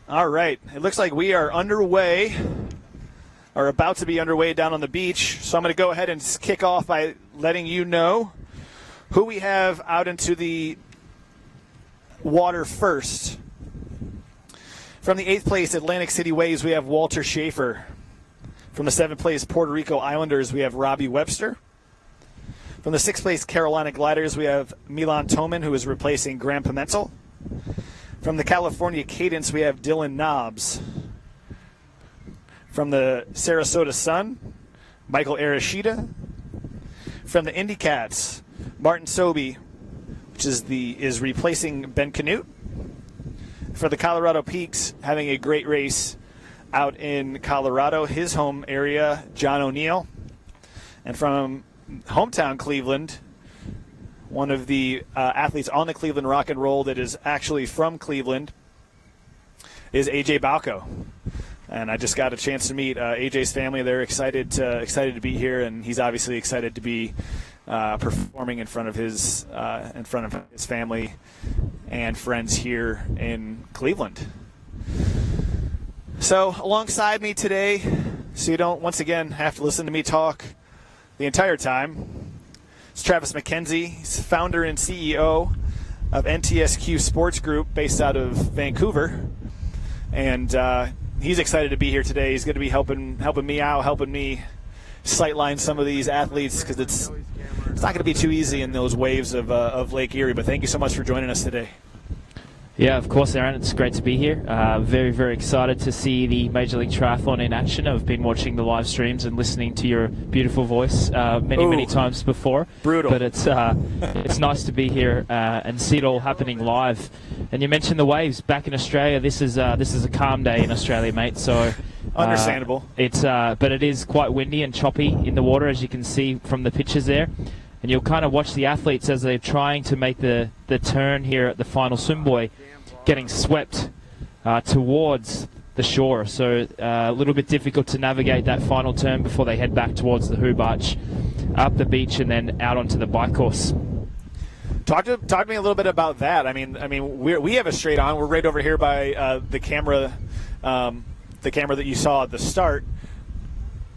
All right. It looks like we are underway, or about to be underway down on the beach. So I'm going to go ahead and kick off by letting you know who we have out into the water first. From the 8th place Atlantic City Waves, we have Walter Schaefer. From the 7th place Puerto Rico Islanders, we have Robbie Webster. From the 6th place Carolina Gliders, we have Milan Toman, who is replacing Graham Pimentel. From the California Cadence, we have Dylan Knobs. From the Sarasota Sun, Michael Arashida. From the Indy Cats, Martin Sobey, which is replacing Ben Canute. For the Colorado Peaks, having a great race out in Colorado, his home area, John O'Neill. And from hometown Cleveland, one of the athletes on the Cleveland Rock and Roll that is actually from Cleveland is AJ Balco. And I just got a chance to meet AJ's family. They're excited to be here, and he's obviously excited to be performing in front of his family and friends here in Cleveland. So alongside me today, so you don't once again have to listen to me talk the entire time, it's Travis McKenzie. He's founder and CEO of NTSQ Sports Group based out of Vancouver. And he's excited to be here today. He's going to be helping me out, helping me sightline some of these athletes, because it's not going to be too easy in those waves of Lake Erie. But thank you so much for joining us today. Yeah, of course, Aaron. It's great to be here. Very, very excited to see the Major League Triathlon in action. I've been watching the live streams and listening to your beautiful voice many times before. Brutal. But it's nice to be here and see it all happening live. And you mentioned the waves back in Australia. This is a calm day in Australia, mate. So understandable. But it is quite windy and choppy in the water, as you can see from the pictures there. And you'll kind of watch the athletes as they're trying to make the turn here at the final swim buoy, getting swept towards the shore. So a little bit difficult to navigate that final turn before they head back towards the Hoob Arch, up the beach, and then out onto the bike course. Talk to me a little bit about that. I mean, we have a straight on. We're right over here by the camera that you saw at the start.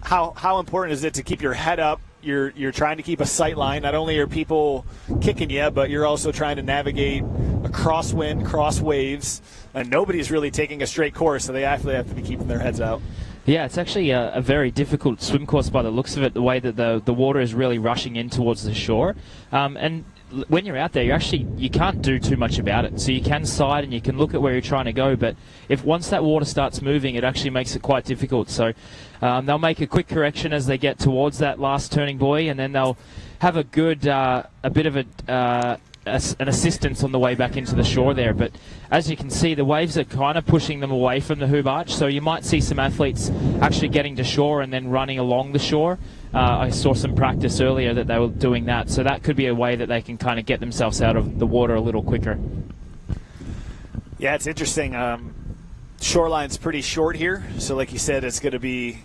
How important is it to keep your head up? You're trying to keep a sight line. Not only are people kicking you, but you're also trying to navigate a crosswind, cross waves, and nobody's really taking a straight course, so they actually have to be keeping their heads out. Yeah, it's actually a very difficult swim course by the looks of it, the way that the water is really rushing in towards the shore. And when you're out there, you can't do too much about it. So you can side and you can look at where you're trying to go, but once that water starts moving, it actually makes it quite difficult. So they'll make a quick correction as they get towards that last turning buoy, and then they'll have a bit of an assistance on the way back into the shore there. But as you can see, the waves are kind of pushing them away from the Hoob Arch, so you might see some athletes actually getting to shore and then running along the shore. I saw some practice earlier that they were doing that, so that could be a way that they can kind of get themselves out of the water a little quicker. Yeah, it's interesting. Shoreline's pretty short here, so like you said, it's going to be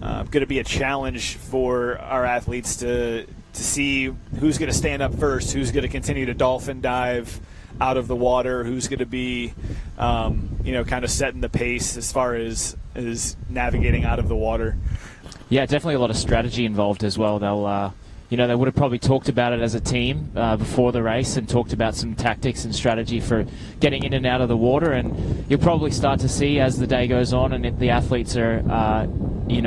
a challenge for our athletes to see who's going to stand up first, who's going to continue to dolphin dive out of the water, who's going to be kind of setting the pace as far as navigating out of the water. Yeah, definitely a lot of strategy involved as well. They'll they would have probably talked about it as a team before the race and talked about some tactics and strategy for getting in and out of the water. And you'll probably start to see as the day goes on, and if the athletes are,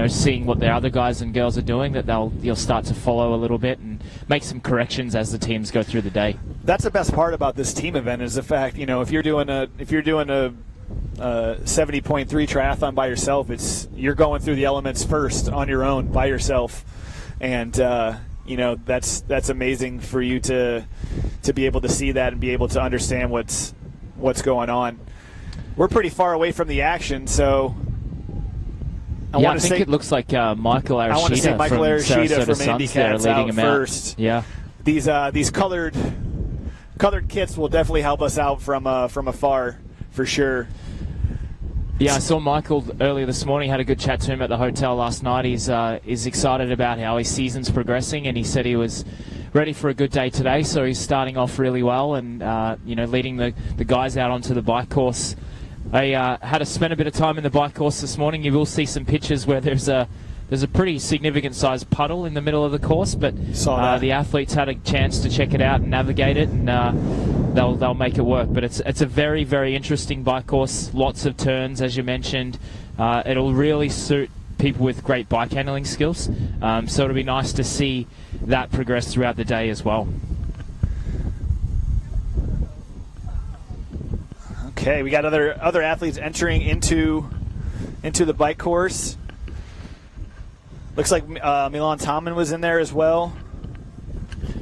seeing what the other guys and girls are doing, that you'll start to follow a little bit and make some corrections as the teams go through the day. That's the best part about this team event, is the fact, if you're doing a 70.3 triathlon by yourself, you're going through the elements first on your own by yourself, and that's amazing for you to be able to see that and be able to understand what's going on. We're pretty far away from the action, so I think it looks like Michael Arashida from Indy Cats leading him first. Yeah, these colored kits will definitely help us out from afar for sure. Yeah, I saw Michael earlier this morning, had a good chat to him at the hotel last night. He's excited about how his season's progressing, and he said he was ready for a good day today, so he's starting off really well and, leading the guys out onto the bike course. I had to spend a bit of time in the bike course this morning. You will see some pictures where there's a pretty significant sized puddle in the middle of the course, but the athletes had a chance to check it out and navigate it, and they'll make it work. But it's a very, very interesting bike course. Lots of turns, as you mentioned. It'll really suit people with great bike handling skills. So it'll be nice to see that progress throughout the day as well. Okay, we got other athletes entering into the bike course. Looks like Milan Tomlin was in there as well.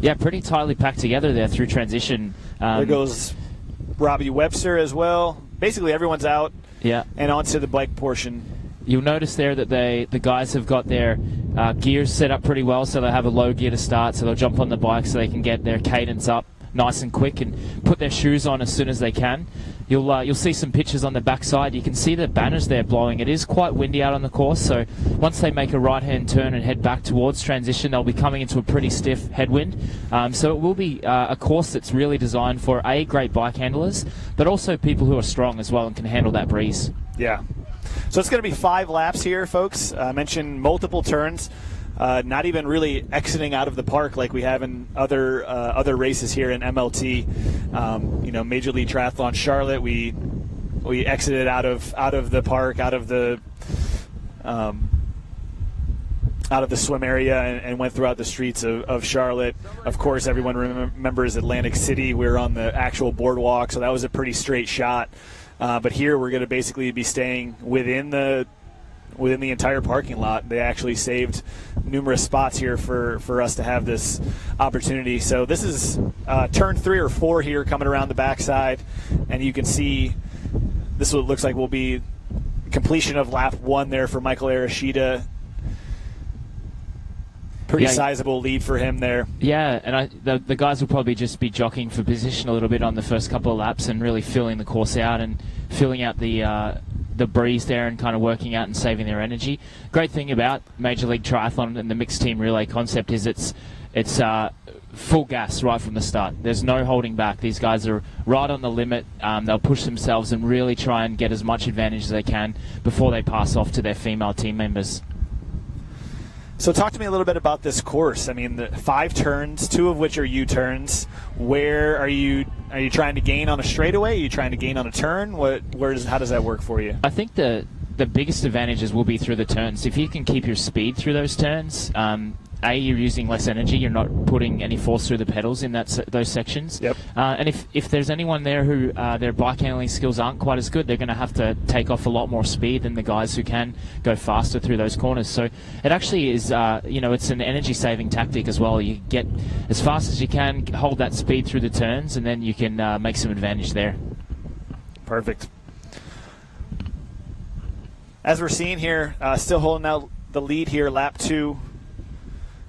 Yeah, pretty tightly packed together there through transition. There goes Robbie Webster as well. Basically, everyone's out. Yeah. And onto the bike portion. You'll notice there that the guys have got their gears set up pretty well, so they'll have a low gear to start, so they'll jump on the bike so they can get their cadence up nice and quick and put their shoes on as soon as they can. You'll see some pictures on the backside. You can see the banners there blowing. It is quite windy out on the course, so once they make a right-hand turn and head back towards transition, they'll be coming into a pretty stiff headwind. So it will be a course that's really designed for great bike handlers, but also people who are strong as well and can handle that breeze. Yeah. So it's going to be 5 laps here, folks. I mentioned multiple turns. Not even really exiting out of the park like we have in other races here in MLT. Major League Triathlon Charlotte, we exited out of the park, out of the swim area, and went throughout the streets of Charlotte. Of course, everyone remembers Atlantic City. We were on the actual boardwalk, so that was a pretty straight shot. But here we're going to basically be staying within the entire parking lot. They actually saved numerous spots here for us to have this opportunity. So this is turn 3 or 4 here coming around the backside, and you can see this what looks like will be completion of lap 1 there for Michael Arashida. Pretty sizable lead for him there. Yeah, and the guys will probably just be jockeying for position a little bit on the first couple of laps and really filling the course out and filling out the breeze there and kind of working out and saving their energy. Great thing about Major League Triathlon and the mixed team relay concept is it's full gas right from the start. There's no holding back. These guys are right on the limit. They'll push themselves and really try and get as much advantage as they can before they pass off to their female team members. So talk to me a little bit about this course. I mean, the 5 turns, 2 of which are U-turns. Where are you trying to gain on a straightaway? Are you trying to gain on a turn? How does that work for you? I think the biggest advantages will be through the turns. If you can keep your speed through those turns, you're using less energy. You're not putting any force through the pedals in those sections. Yep. And if there's anyone there who their bike handling skills aren't quite as good, they're going to have to take off a lot more speed than the guys who can go faster through those corners. So it actually is, it's an energy-saving tactic as well. You get as fast as you can, hold that speed through the turns, and then you can make some advantage there. Perfect. As we're seeing here, still holding out the lead here, lap 2.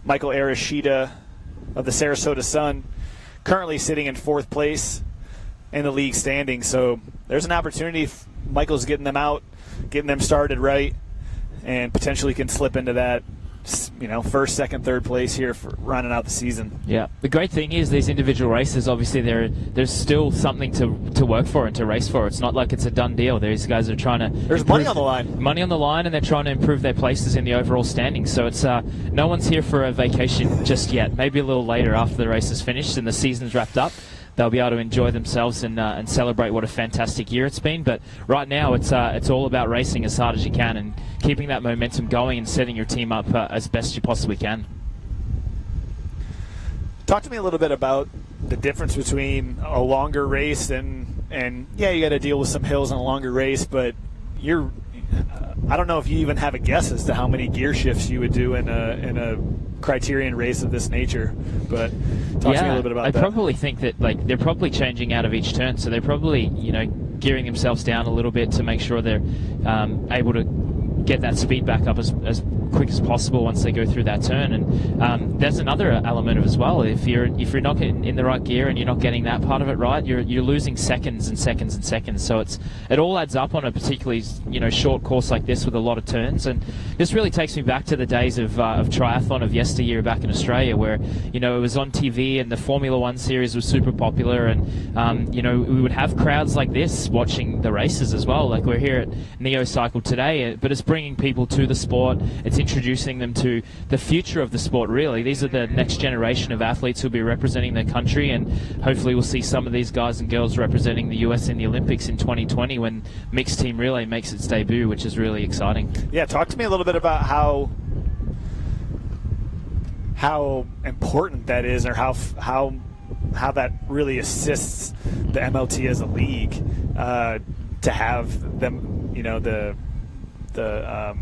Michael Arashida of the Sarasota Sun, currently sitting in 4th place in the league standing. So there's an opportunity if Michael's getting them out, getting them started right, and potentially can slip into that, 1st, 2nd, 3rd place here for running out the season. Yeah. The great thing is these individual races, obviously, there's still something to work for and to race for. It's not like it's a done deal. These guys are trying to... There's money on the line. Money on the line, and they're trying to improve their places in the overall standings. So it's no one's here for a vacation just yet. Maybe a little later after the race is finished and the season's wrapped up. They'll be able to enjoy themselves and celebrate what a fantastic year it's been. But right now, it's all about racing as hard as you can and keeping that momentum going and setting your team up as best you possibly can. Talk to me a little bit about the difference between a longer race and you got to deal with some hills on a longer race, but I don't know if you even have a guess as to how many gear shifts you would do in a criterion race of this nature, but talk to me a little bit about that. I probably think that they're probably changing out of each turn, so they're probably gearing themselves down a little bit to make sure they're able to get that speed back up as quick as possible once they go through that turn. And there's another element of it as well. If you're not getting in the right gear and you're not getting that part of it right, you're losing seconds and seconds and seconds. So it all adds up on a particularly short course like this with a lot of turns. And this really takes me back to the days of triathlon of yesteryear back in Australia, where it was on TV and the Formula One series was super popular, and we would have crowds like this watching the races as well. Like we're here at Neo Cycle today, but it's bringing people to the sport. It's introducing them to the future of the sport, really. These are the next generation of athletes who'll be representing their country, and hopefully we'll see some of these guys and girls representing the US in the Olympics in 2020 when mixed team relay makes its debut, which is really exciting. Yeah, talk to me a little bit about how important that is, or how that really assists the MLT as a league to have them, the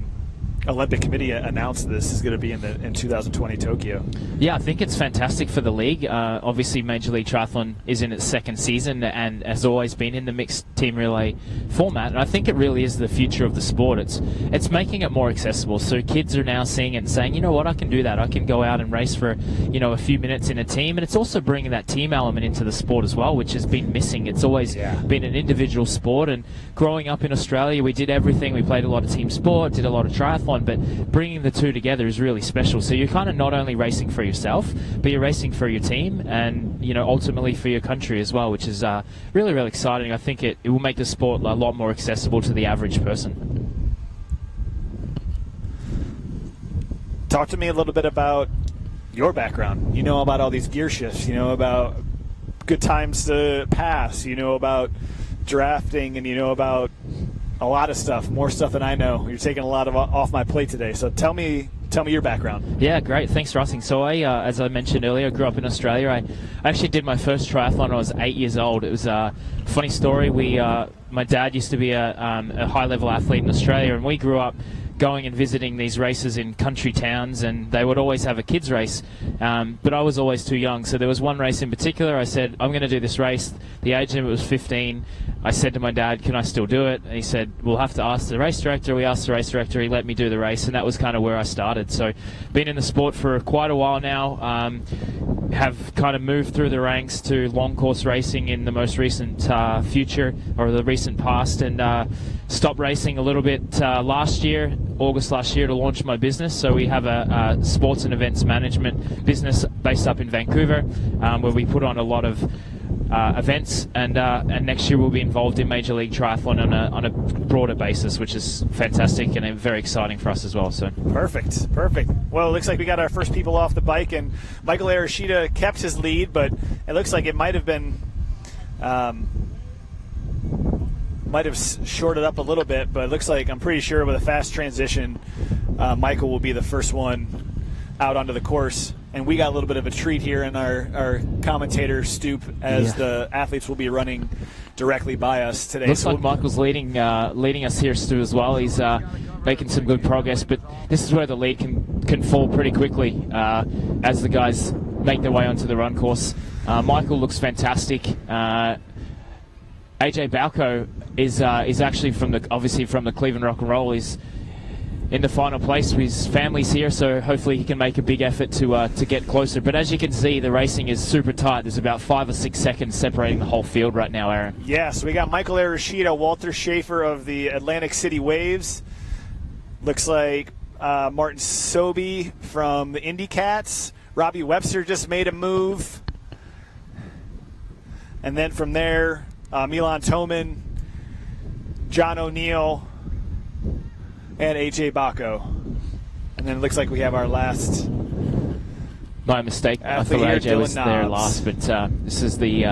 Olympic Committee announced this is going to be in 2020 Tokyo. Yeah, I think it's fantastic for the league. Obviously, Major League Triathlon is in its second season and has always been in the mixed team relay format. And I think it really is the future of the sport. It's making it more accessible. So kids are now seeing it and saying, you know what, I can do that. I can go out and race for a few minutes in a team. And it's also bringing that team element into the sport as well, which has been missing. It's always been an individual sport. And growing up in Australia, we did everything. We played a lot of team sport, did a lot of triathlon, but bringing the two together is really special. So you're kind of not only racing for yourself, but you're racing for your team and, ultimately for your country as well, which is really, really exciting. I think it will make the sport a lot more accessible to the average person. Talk to me a little bit about your background. You know about all these gear shifts. You know about good times to pass. You know about drafting, and you know about a lot of stuff, more stuff than I know. You're taking a lot off my plate today. So tell me your background. Yeah, great. Thanks for asking. So I, as I mentioned earlier, grew up in Australia. I actually did my first triathlon when I was 8 years old. It was a funny story. My dad used to be a high-level athlete in Australia, and we grew up going and visiting these races in country towns, and they would always have a kids race, but I was always too young. So there was one race in particular. I said, I'm going to do this race. The age limit was 15. I said to my dad, can I still do it? And he said, we'll have to ask the race director. We asked the race director. He let me do the race, and that was kind of where I started. So been in the sport for quite a while now. Have kind of moved through the ranks to long course racing in the most recent future, or the recent past, and stopped racing a little bit August last year, to launch my business. So we have a sports and events management business based up in Vancouver, where we put on a lot of events, and next year we'll be involved in Major League Triathlon on a broader basis, which is fantastic and very exciting for us as well. So perfect. Well, it looks like we got our first people off the bike, and Michael Arashida kept his lead, but it looks like it might have been shorted up a little bit, but it looks like, I'm pretty sure with a fast transition, Michael will be the first one out onto the course. And we got a little bit of a treat here in our commentator stoop, as the athletes will be running directly by us today. Looks like Michael's leading us here, Stu, as well. He's making some good progress, but this is where the lead can fall pretty quickly as the guys make their way onto the run course. Michael looks fantastic. AJ Balco is actually from the Cleveland Rock and Roll. He's in the final place. His family's here, so hopefully he can make a big effort to get closer. But as you can see, the racing is super tight. There's about 5 or 6 seconds separating the whole field right now, Aaron. Yes, we got Michael Arashida, Walter Schaefer of the Atlantic City Waves. Looks like Martin Sobey from the Indy Cats. Robbie Webster just made a move. And then from there, Milan Toman, John O'Neill, and AJ Baco. And then it looks like we have our last. My mistake. I thought AJ was there last, but this is the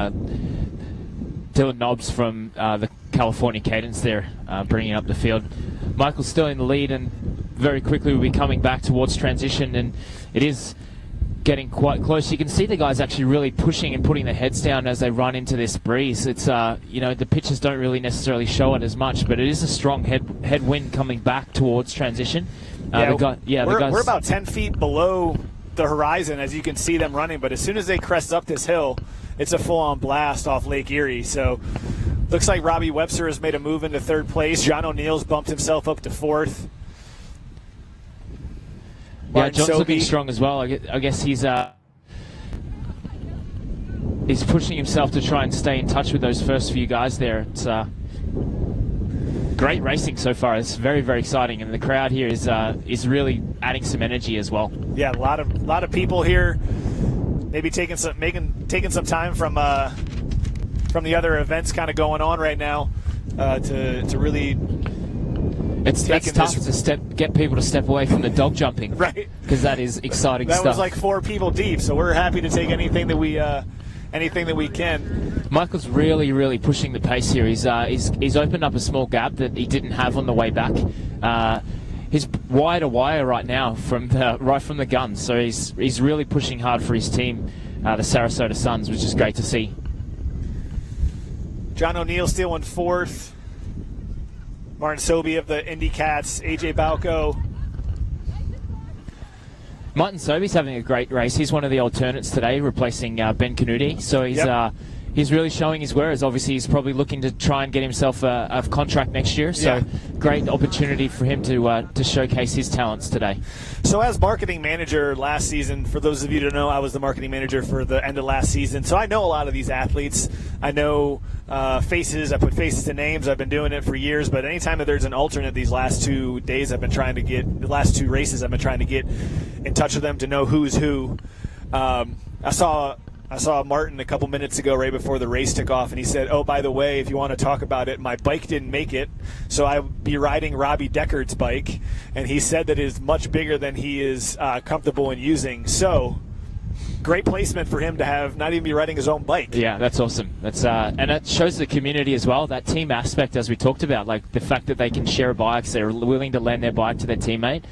Dylan Nobbs from the California Cadence there, bringing up the field. Michael's still in the lead, and very quickly we'll be coming back towards transition, and it is getting quite close. You can see the guys actually really pushing and putting their heads down as they run into this breeze. It's the pictures don't really necessarily show it as much, but it is a strong headwind coming back towards transition. We're about 10 feet below the horizon, as you can see them running, but as soon as they crest up this hill, it's a full-on blast off Lake Erie. So looks like Robbie Webster has made a move into third place. John O'Neill's bumped himself up to fourth. Martin John's looking Sobey. strong as well. I guess he's pushing himself to try and stay in touch with those first few guys there. It's great racing so far. It's very, very exciting, and the crowd here is really adding some energy as well. Yeah, a lot of people here. Maybe taking some time from the other events kind of going on right now to really. That's tough to get people to step away from the dog jumping, right? Because that is exciting stuff. That was like 4 people deep, so we're happy to take anything that we can. Michael's really, really pushing the pace here. He's opened up a small gap that he didn't have on the way back. He's wire to wire right now right from the gun, so he's really pushing hard for his team, the Sarasota Suns, which is great to see. John O'Neill still in 4th. Martin Sobey of the Indy Cats, AJ Balco. Martin Sobey's having a great race. He's one of the alternates today, replacing Ben Canuti. So he's really showing his wares. Obviously, he's probably looking to try and get himself a contract next year. So great opportunity for him to showcase his talents today. So as marketing manager last season, for those of you who don't know, I was the marketing manager for the end of last season. So I know a lot of these athletes. I know faces. I put faces to names. I've been doing it for years. But anytime that there's an alternate these last 2 days, the last 2 races, I've been trying to get in touch with them to know who's who. I saw Martin a couple minutes ago right before the race took off, and he said, oh, by the way, if you want to talk about it, my bike didn't make it, so I'll be riding Robbie Deckard's bike, and he said that it is much bigger than he is comfortable in using. So great placement for him to have not even be riding his own bike. Yeah, that's awesome. That's and it shows the community as well, that team aspect as we talked about, like the fact that they can share bikes, they're willing to lend their bike to their teammate.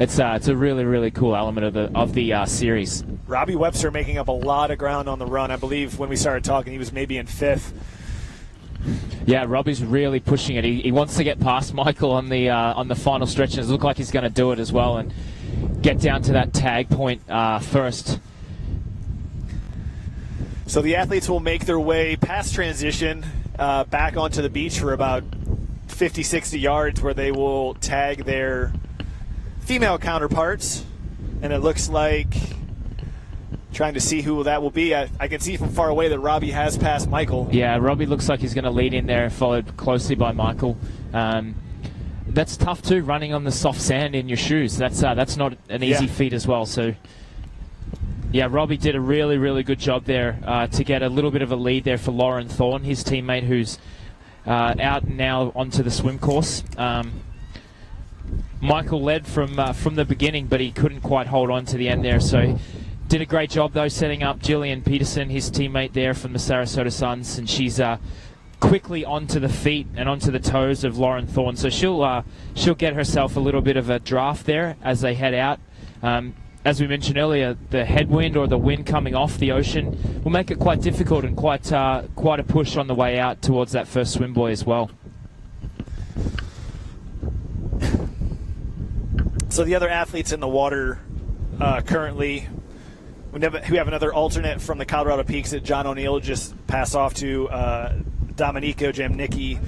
It's a really, really cool element of the series. Robbie Webster making up a lot of ground on the run. I believe when we started talking, he was maybe in 5th. Yeah, Robbie's really pushing it. He wants to get past Michael on the final stretch, and it looks like he's going to do it as well and get down to that tag point first. So the athletes will make their way past transition back onto the beach for about 50, 60 yards, where they will tag their female counterparts, and it looks like, trying to see who that will be, I can see from far away that Robbie has passed Michael. Yeah, Robbie looks like he's going to lead in there, followed closely by Michael. That's tough too, running on the soft sand in your shoes. That's not an easy feat as well. So yeah, Robbie did a really, really good job there to get a little bit of a lead there for Lauren Thorne, his teammate, who's out now onto the swim course. Michael led from the beginning, but he couldn't quite hold on to the end there. So did a great job, though, setting up Jillian Peterson, his teammate there from the Sarasota Suns, and she's quickly onto the feet and onto the toes of Lauren Thorne. So she'll get herself a little bit of a draft there as they head out. As we mentioned earlier, the headwind or the wind coming off the ocean will make it quite difficult and quite a push on the way out towards that first swim buoy as well. So the other athletes in the water currently, we have another alternate from the Colorado Peaks that John O'Neill just passed off to Dominico Jamnicki.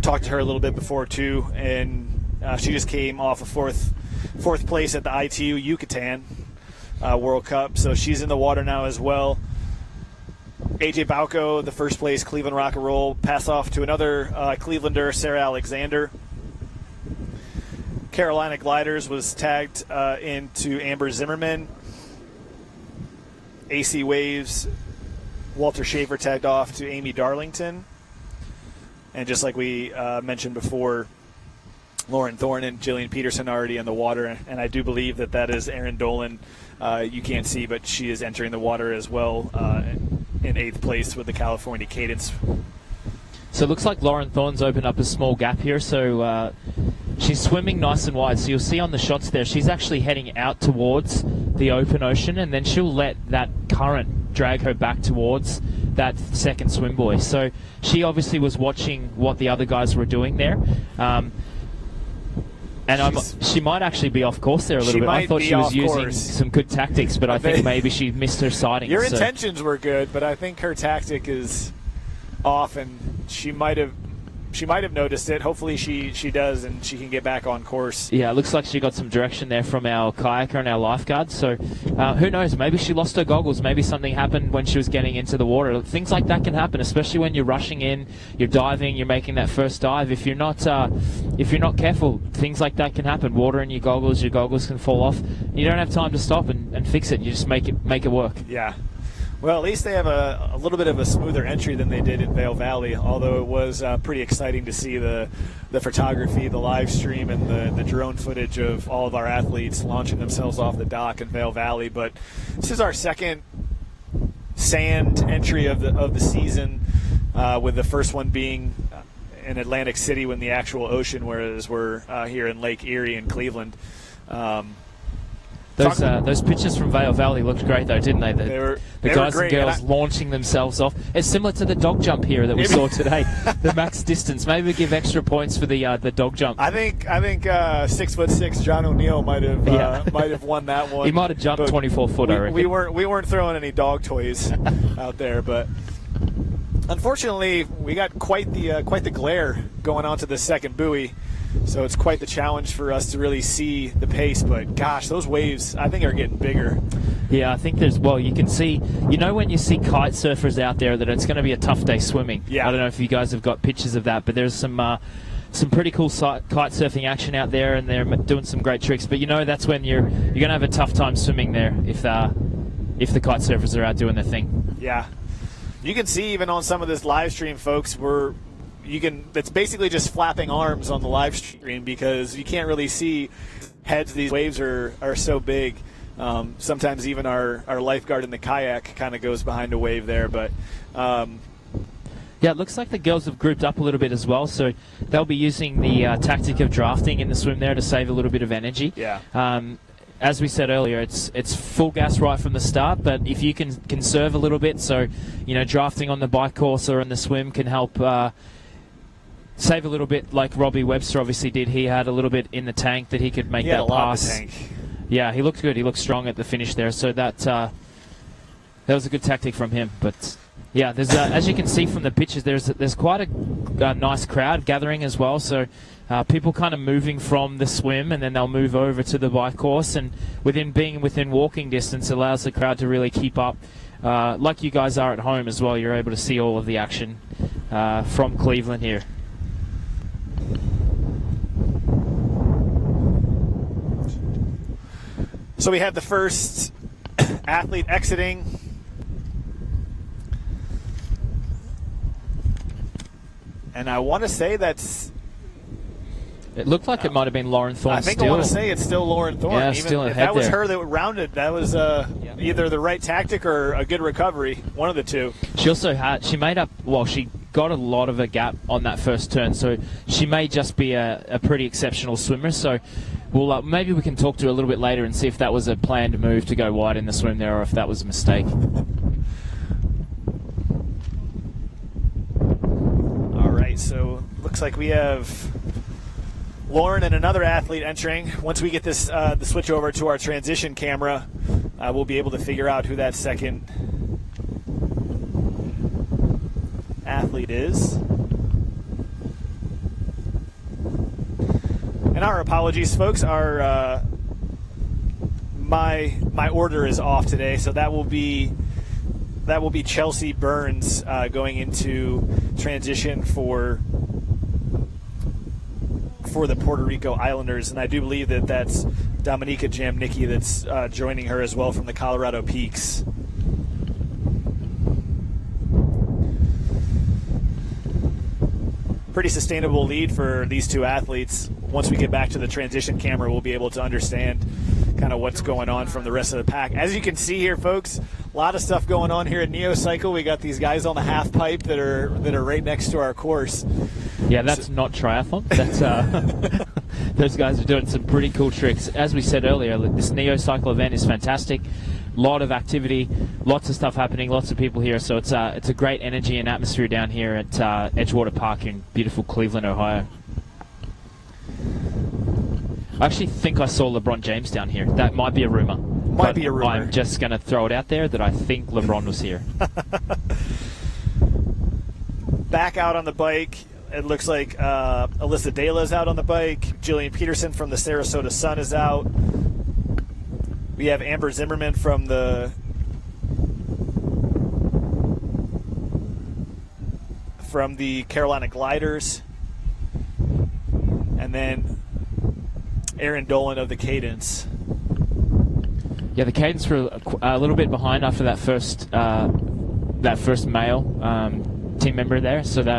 Talked to her a little bit before too, and she just came off of fourth place at the ITU Yucatan World Cup, so she's in the water now as well. AJ Balco, the first place Cleveland Rock and Roll, passed off to another Clevelander, Sarah Alexander. Carolina Gliders was tagged into Amber Zimmerman. AC Waves, Walter Schaefer tagged off to Amy Darlington. And just like we mentioned before, Lauren Thorne and Jillian Peterson already in the water. And I do believe that is Erin Dolan. You can't see, but she is entering the water as well in 8th place with the California Cadence. So it looks like Lauren Thorne's opened up a small gap here. So she's swimming nice and wide. So you'll see on the shots there, she's actually heading out towards the open ocean, and then she'll let that current drag her back towards that second swim buoy. So she obviously was watching what the other guys were doing there. And she might actually be off course there a little bit. I thought she was using some good tactics, but I think maybe she missed her sighting. Your intentions were good, but I think her tactic is off, and she might have she might have noticed it. Hopefully she does, and she can get back on course. Yeah, it looks like she got some direction there from our kayaker and our lifeguard. So who knows? Maybe she lost her goggles. Maybe something happened when she was getting into the water. Things like that can happen, especially when you're rushing in, you're diving, you're making that first dive. If you're not careful, things like that can happen. Water in your goggles can fall off. You don't have time to stop and fix it. You just make it work. Yeah. Well, at least they have a little bit of a smoother entry than they did in Vail Valley, although it was pretty exciting to see the photography, the live stream, and the drone footage of all of our athletes launching themselves off the dock in Vail Valley. But this is our second sand entry of the season, with the first one being in Atlantic City when the actual ocean, whereas we're here in Lake Erie in Cleveland. Those pictures from Vail Valley looked great, though, didn't they? The guys and girls launching themselves off. It's similar to the dog jump here that we saw today, the max distance. Maybe we give extra points for the dog jump. I think 6'6" John O'Neill might have won that one. He might have jumped 24 foot. I reckon. We weren't throwing any dog toys out there, but unfortunately we got quite the glare going on to the second buoy. So it's quite the challenge for us to really see the pace, but gosh, those waves I think are getting bigger. Yeah, I think you can see, when you see kite surfers out there that it's going to be a tough day swimming. Yeah. I don't know if you guys have got pictures of that, but there's some pretty cool kite surfing action out there, and they're doing some great tricks. But that's when you're going to have a tough time swimming there if the kite surfers are out doing their thing. Yeah. You can see even on some of this live stream, folks, it's basically just flapping arms on the live stream because you can't really see heads. These waves are so big. Sometimes even our lifeguard in the kayak kind of goes behind a wave there. But yeah, it looks like the girls have grouped up a little bit as well, so they'll be using the tactic of drafting in the swim there to save a little bit of energy. Yeah. As we said earlier, it's full gas right from the start, but if you can conserve a little bit, so drafting on the bike course or in the swim can help save a little bit, like Robbie Webster obviously did. He had a little bit in the tank that he could make that pass. In the tank. Yeah, he looked good. He looked strong at the finish there. So that was a good tactic from him. But yeah, there's as you can see from the pictures, there's quite a nice crowd gathering as well. So people kind of moving from the swim, and then they'll move over to the bike course, and being within walking distance allows the crowd to really keep up. Like you guys are at home as well, you're able to see all of the action from Cleveland here. So we have the first athlete exiting. And I want to say that's... It looked like it might have been Lauren Thorne. I think I want to say it's still Lauren Thorne. Yeah, even still ahead if that was there. her that rounded, that was either the right tactic or a good recovery, one of the two. She also she got a lot of a gap on that first turn, so she may just be a pretty exceptional swimmer. So maybe we can talk to her a little bit later and see if that was a planned move to go wide in the swim there, or if that was a mistake. All right, so looks like we have Lauren and another athlete entering. Once we get this the switch over to our transition camera, we'll be able to figure out who that second athlete is. And our apologies, folks. Our my order is off today, so that will be Chelsea Burns going into transition for the Puerto Rico Islanders, and I do believe that's Dominika Jamnicki that's joining her as well from the Colorado Peaks. Pretty sustainable lead for these two athletes. Once we get back to the transition camera, we'll be able to understand kind of what's going on from the rest of the pack. As you can see here, folks, a lot of stuff going on here at Neocycle. We got these guys on the half pipe that are right next to our course. Yeah, that's not triathlon. That's those guys are doing some pretty cool tricks. As we said earlier, this Neocycle event is fantastic. Lot of activity, lots of stuff happening, lots of people here. So it's a great energy and atmosphere down here at Edgewater Park in beautiful Cleveland, Ohio. I actually think I saw LeBron James down here. That might be a rumor. I'm just going to throw it out there that I think LeBron was here. Back out on the bike, it looks like Alyssa Dela is out on the bike. Jillian Peterson from the Sarasota Sun is out. We have Amber Zimmerman from the Carolina Gliders. And then Erin Dolan of the Cadence. Yeah, the Cadence were a little bit behind after that first male team member there, so they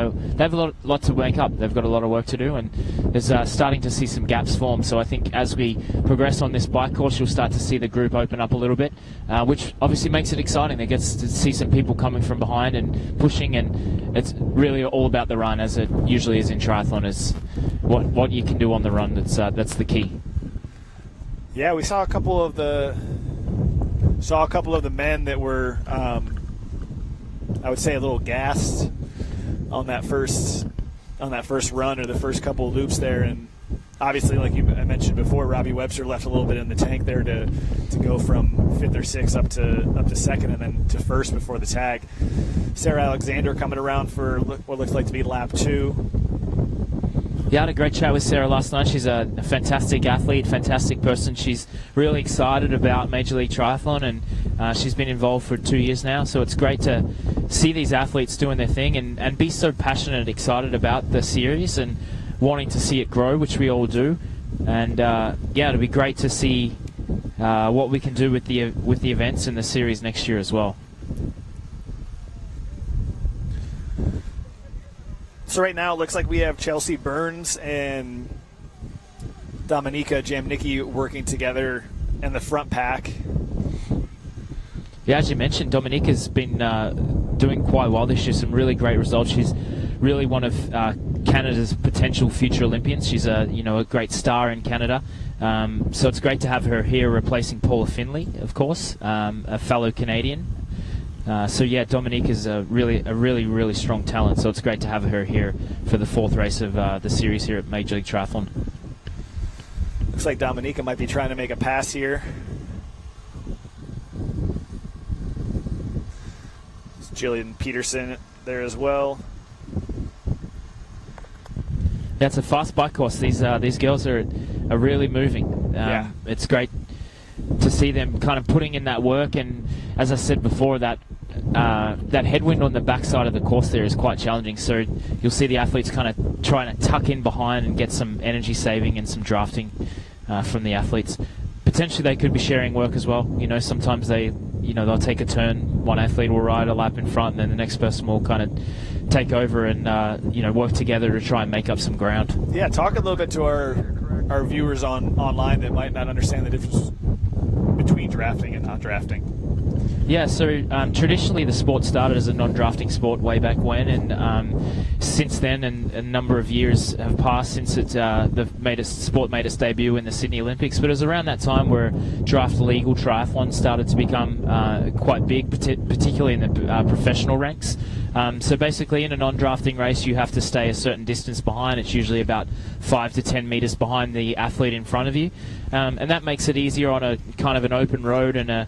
have a lot to make up. They've got a lot of work to do, and there's starting to see some gaps form. So I think as we progress on this bike course, you'll start to see the group open up a little bit, which obviously makes it exciting. They get to see some people coming from behind and pushing, and it's really all about the run, as it usually is in triathlon. Is what you can do on the run. That's the key. Yeah, we saw a couple of the men that were, I would say, a little gassed on that first run or the first couple of loops there, and obviously, like I mentioned before, Robbie Webster left a little bit in the tank there to go from fifth or sixth up to second and then to first before the tag. Sarah Alexander coming around for what looks like to be lap 2. Yeah, I had a great chat with Sarah last night. She's a fantastic athlete, fantastic person. She's really excited about Major League Triathlon, and she's been involved for 2 years now. So it's great to see these athletes doing their thing and be so passionate and excited about the series and wanting to see it grow, which we all do. And it'll be great to see what we can do with the events in the series next year as well. So right now it looks like we have Chelsea Burns and Dominika Jamnicki working together in the front pack. Yeah, as you mentioned, Dominika's been doing quite well this year, some really great results. She's really one of Canada's potential future Olympians. She's a great star in Canada. So it's great to have her here replacing Paula Finley, of course, a fellow Canadian. Dominika is a really strong talent, so it's great to have her here for the 4th race of the series here at Major League Triathlon. Looks like Dominika might be trying to make a pass here. It's Jillian Peterson there as well. Yeah, it's a fast bike course. These girls are really moving. It's great to see them kind of putting in that work, and as I said before, that headwind on the backside of the course there is quite challenging, so you'll see the athletes kind of trying to tuck in behind and get some energy saving and some drafting from the athletes. Potentially they could be sharing work as well. Sometimes they'll take a turn, one athlete will ride a lap in front, and then the next person will kind of take over and work together to try and make up some ground. Yeah, talk a little bit to our viewers online that might not understand the difference between drafting and not drafting. Yeah, so traditionally the sport started as a non-drafting sport way back when, and since then, and a number of years have passed since the sport made its debut in the Sydney Olympics. But it was around that time where draft legal triathlon started to become quite big, particularly in the professional ranks. So basically, in a non-drafting race, you have to stay a certain distance behind. It's usually about 5 to 10 meters behind the athlete in front of you, and that makes it easier on a kind of an open road and a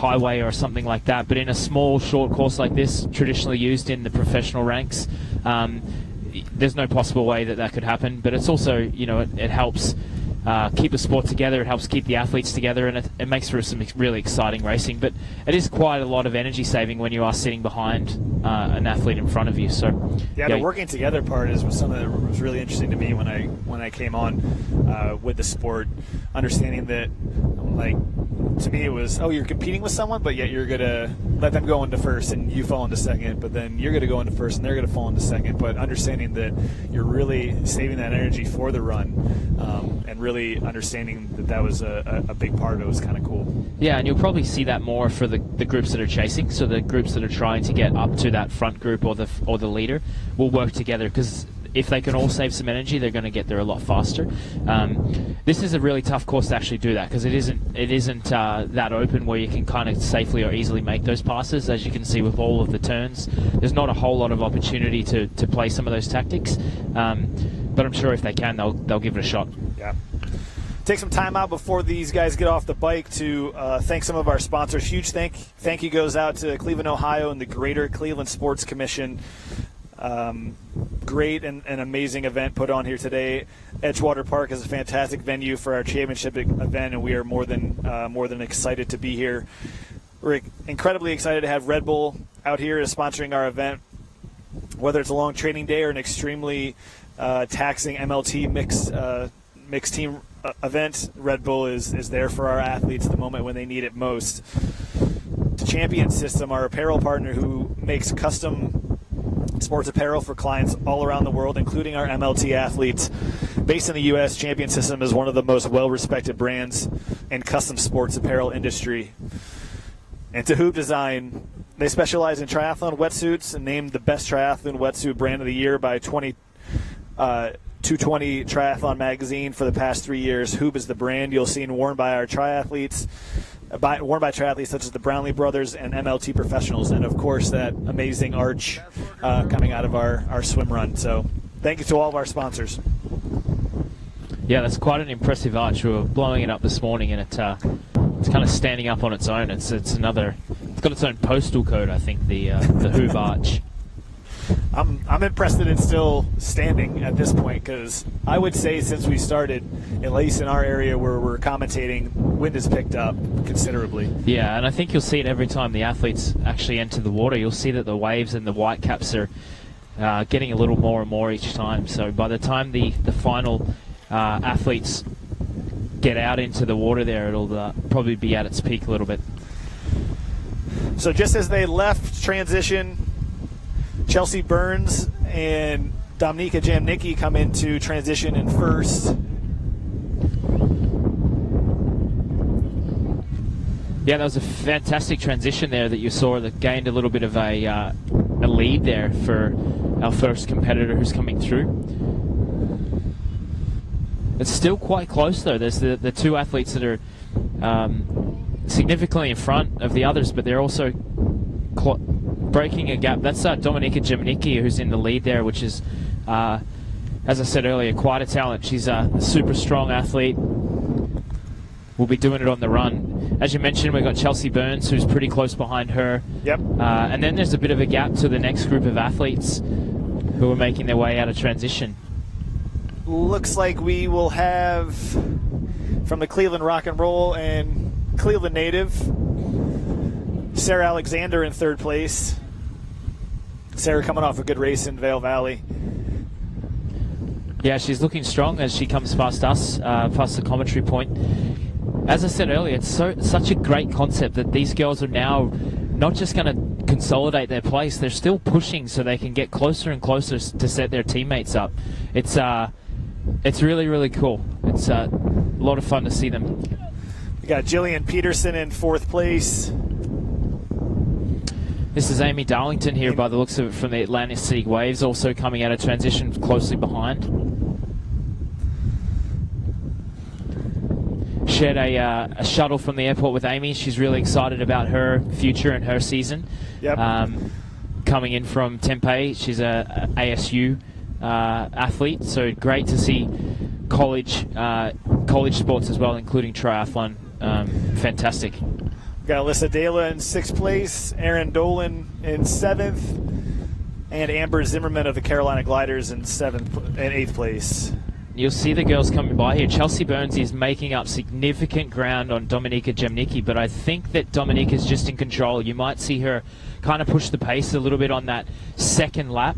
highway or something like that. But in a small, short course like this, traditionally used in the professional ranks, there's no possible way that could happen. But it's also, it helps keep the sport together, it helps keep the athletes together, and it makes for some really exciting racing. But it is quite a lot of energy saving when you are sitting behind an athlete in front of you. So the working together part was something that was really interesting to me when I came on with the sport, understanding that, like, to me it was, you're competing with someone, but yet you're gonna let them go into first and you fall into second, but then you're gonna go into first and they're gonna fall into second. But understanding that you're really saving that energy for the run, and really understanding that was a big part of it was kind of cool. Yeah, and you'll probably see that more for the groups that are chasing. So the groups that are trying to get up to that front group or the leader will work together, because if they can all save some energy, they're going to get there a lot faster. This is a really tough course to actually do that, because it isn't that open where you can kind of safely or easily make those passes. As you can see with all of the turns, there's not a whole lot of opportunity to play some of those tactics. But I'm sure if they can, they'll give it a shot. Yeah. Take some time out before these guys get off the bike to thank some of our sponsors. Huge thank you goes out to Cleveland, Ohio, and the Greater Cleveland Sports Commission. Great and amazing event put on here today. Edgewater Park is a fantastic venue for our championship event, and we are more than excited to be here. We're incredibly excited to have Red Bull out here as sponsoring our event. Whether it's a long training day or an extremely taxing MLT mixed team event, Red Bull is there for our athletes the moment when they need it most. The Champion System, our apparel partner who makes custom sports apparel for clients all around the world, including our MLT athletes. Based in the U.S., Champion System is one of the most well-respected brands in custom sports apparel industry. And to Hoop Design, they specialize in triathlon wetsuits and named the best triathlon wetsuit brand of the year by 220 Triathlon magazine for the past 3 years. Hoop is the brand you'll see worn by our triathletes. Worn by triathletes such as the Brownlee brothers and MLT professionals, and of course that amazing arch coming out of our swim run. So thank you to all of our sponsors. Yeah, that's quite an impressive arch. We were blowing it up this morning, and it's kind of standing up on its own. It's got its own postal code, I think, the Hoop arch. I'm impressed that it's still standing at this point, because I would say since we started, at least in our area where we're commentating, wind has picked up considerably. Yeah, and I think you'll see it every time the athletes actually enter the water. You'll see that the waves and the white caps are getting a little more and more each time. So by the time the final athletes get out into the water there, it'll probably be at its peak a little bit. So just as they left transition, Chelsea Burns and Dominika Jamnicki come into transition in first. Yeah, that was a fantastic transition there that you saw that gained a little bit of a lead there for our first competitor who's coming through. It's still quite close though. There's the two athletes that are significantly in front of the others, but they're also breaking a gap. That's Dominika Jamnicki who's in the lead there, which is, as I said earlier, quite a talent. She's a super strong athlete. Will be doing it on the run. As you mentioned, we've got Chelsea Burns, who's pretty close behind her. Yep. And then there's a bit of a gap to the next group of athletes who are making their way out of transition. Looks like we will have, from the Cleveland Rock and Roll and Cleveland native, Sarah Alexander in third place. Sarah coming off a good race in Vail Valley. Yeah, she's looking strong as she comes past us, past the commentary point. As I said earlier, it's such a great concept that these girls are now not just going to consolidate their place, they're still pushing so they can get closer and closer to set their teammates up. It's really, really cool. It's a lot of fun to see them. We got Jillian Peterson in fourth place. This is Amy Darlington here by the looks of it from the Atlantic City Waves, also coming out of transition closely behind. Shared a shuttle from the airport with Amy. She's really excited about her future and her season. Yep. Coming in from Tempe, she's a ASU athlete, so great to see college sports as well, including triathlon. Fantastic. Got Alyssa Dela in sixth place, Erin Dolan in seventh, and Amber Zimmerman of the Carolina Gliders in eighth place. You'll see the girls coming by here. Chelsea Burns is making up significant ground on Dominika Jamnicki, but I think that Dominika's just in control. You might see her kind of push the pace a little bit on that second lap,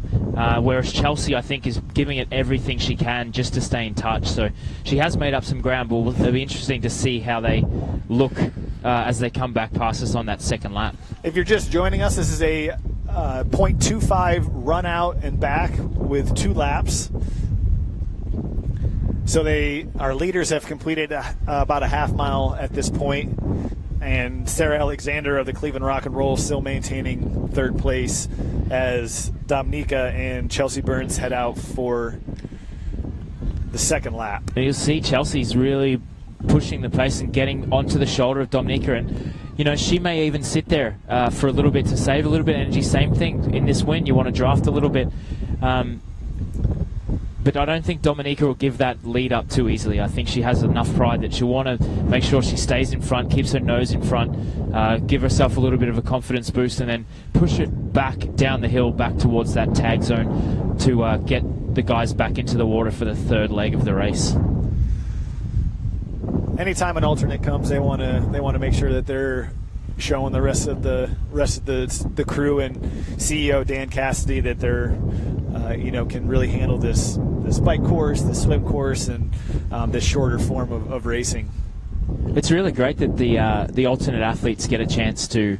whereas Chelsea, I think, is giving it everything she can just to stay in touch. So she has made up some ground, but it'll be interesting to see how they look as they come back past us on that second lap. If you're just joining us, this is a .25 run out and back with 2 laps. So our leaders have completed about a half mile at this point, and Sarah Alexander of the Cleveland Rock and Roll still maintaining third place as Dominika and Chelsea Burns head out for the second lap. And you'll see Chelsea's really pushing the pace and getting onto the shoulder of Dominika, and she may even sit there for a little bit to save a little bit of energy. Same thing in this wind, you want to draft a little bit. But I don't think Dominica will give that lead up too easily. I think she has enough pride that she'll want to make sure she stays in front, keeps her nose in front, give herself a little bit of a confidence boost, and then push it back down the hill, back towards that tag zone to get the guys back into the water for the third leg of the race. Anytime an alternate comes, they want to make sure that they're showing the rest of the crew and CEO Dan Cassidy that they're can really handle this bike course, this swim course, and this shorter form of racing. It's really great that the alternate athletes get a chance to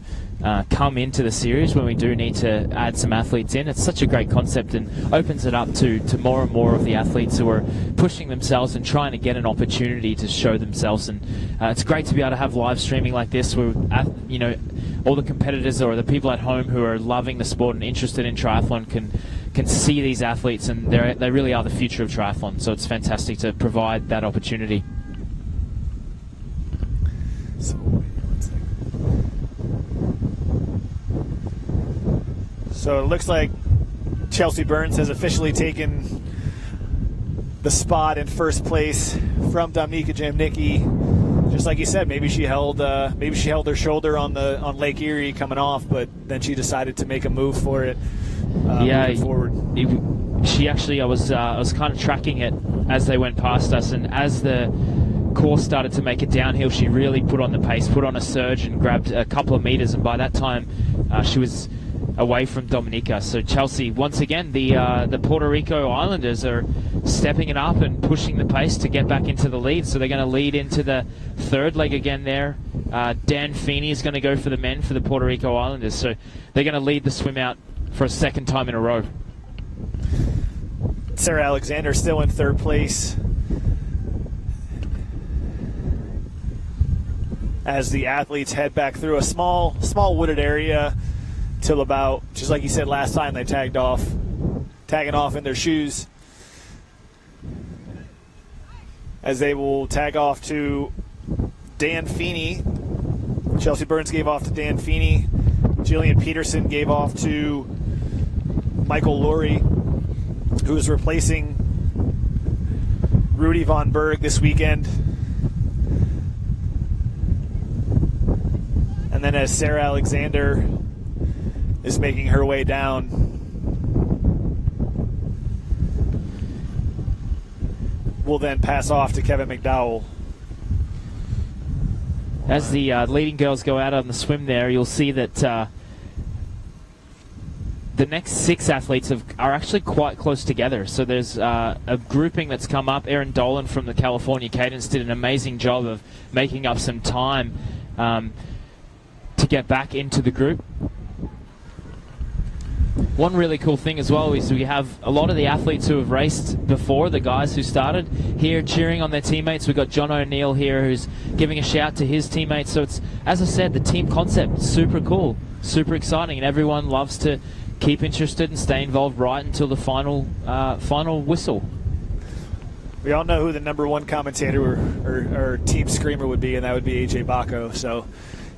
come into the series when we do need to add some athletes in. It's such a great concept and opens it up to more and more of the athletes who are pushing themselves and trying to get an opportunity to show themselves. And it's great to be able to have live streaming like this where all the competitors or the people at home who are loving the sport and interested in triathlon can see these athletes, and they really are the future of triathlon. So it's fantastic to provide that opportunity. So it looks like Chelsea Burns has officially taken the spot in first place from Dominika Jamnicki. Just like you said, maybe she held her shoulder on Lake Erie coming off, but then she decided to make a move for it. Moving forward. She actually, I was kind of tracking it as they went past us, and as the course started to make it downhill, she really put on the pace, put on a surge, and grabbed a couple of meters. And by that time, she was away from Dominica. So Chelsea, once again, the Puerto Rico Islanders are stepping it up and pushing the pace to get back into the lead. So they're going to lead into the third leg again there. Dan Feeney is going to go for the men for the Puerto Rico Islanders. So they're going to lead the swim out for a second time in a row. Sarah Alexander still in third place as the athletes head back through a small wooded area till about, just like you said last time, they tagging off in their shoes, as they will tag off to Dan Feeney. Chelsea Burns gave off to Dan Feeney. Jillian Peterson gave off to Michael Laurie, who is replacing Rudy Von Berg this weekend. And then as Sarah Alexander is making her way down, we'll then pass off to Kevin McDowell. As the leading girls go out on the swim there, you'll see that the next 6 athletes are actually quite close together. So there's a grouping that's come up. Erin Dolan from the California Cadence did an amazing job of making up some time to get back into the group. One really cool thing as well is we have a lot of the athletes who have raced before, the guys who started here cheering on their teammates. We've got John O'Neill here who's giving a shout to his teammates. So it's, as I said, the team concept is super cool, super exciting, and everyone loves to keep interested and stay involved right until the final whistle. We all know who the number one commentator or team screamer would be, and that would be AJ Baco. So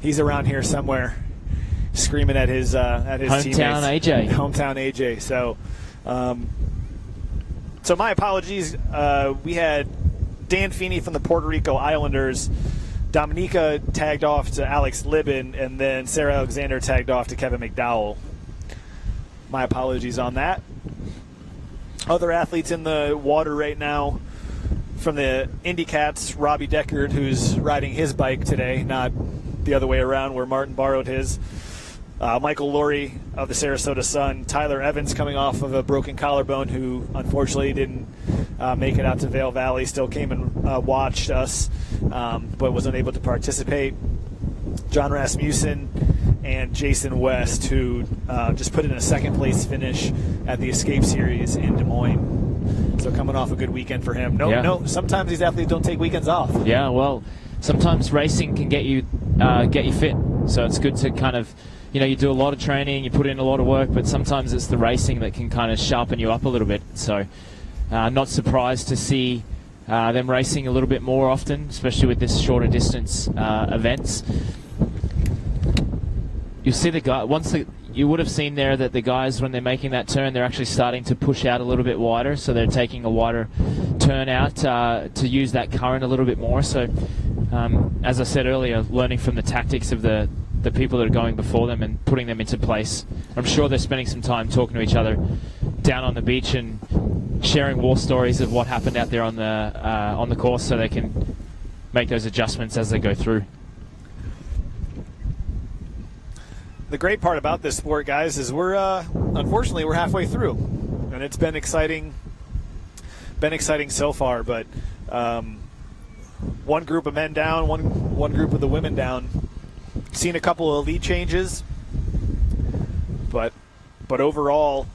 he's around here somewhere, screaming at his hometown teammates. AJ. Hometown AJ. So my apologies. We had Dan Feeney from the Puerto Rico Islanders. Dominica tagged off to Alex Libben, and then Sarah Alexander tagged off to Kevin McDowell. My apologies on that. Other athletes in the water right now from the Indy Cats, Robbie Deckard, who's riding his bike today, not the other way around where Martin borrowed his. Michael Laurie of the Sarasota Sun, Tyler Evans coming off of a broken collarbone, who unfortunately didn't make it out to Vail Valley, still came and watched us, but was unable to participate. John Rasmussen and Jason West, who just put in a second place finish at the Escape Series in Des Moines. So coming off a good weekend for him. No, sometimes these athletes don't take weekends off. Yeah, well, sometimes racing can get you fit. So it's good to kind of, you do a lot of training, you put in a lot of work, but sometimes it's the racing that can kind of sharpen you up a little bit. So not surprised to see them racing a little bit more often, especially with this shorter distance events. You'll see the guy you would have seen there that the guys, when they're making that turn, they're actually starting to push out a little bit wider, so they're taking a wider turn out to use that current a little bit more. So as I said earlier, learning from the tactics of the people that are going before them and putting them into place. I'm sure they're spending some time talking to each other down on the beach and sharing war stories of what happened out there on the course, so they can make those adjustments as they go through. The great part about this sport, guys, is unfortunately we're halfway through, and it's been exciting so far. But one group of men down, one group of the women down. Seen a couple of lead changes, but overall,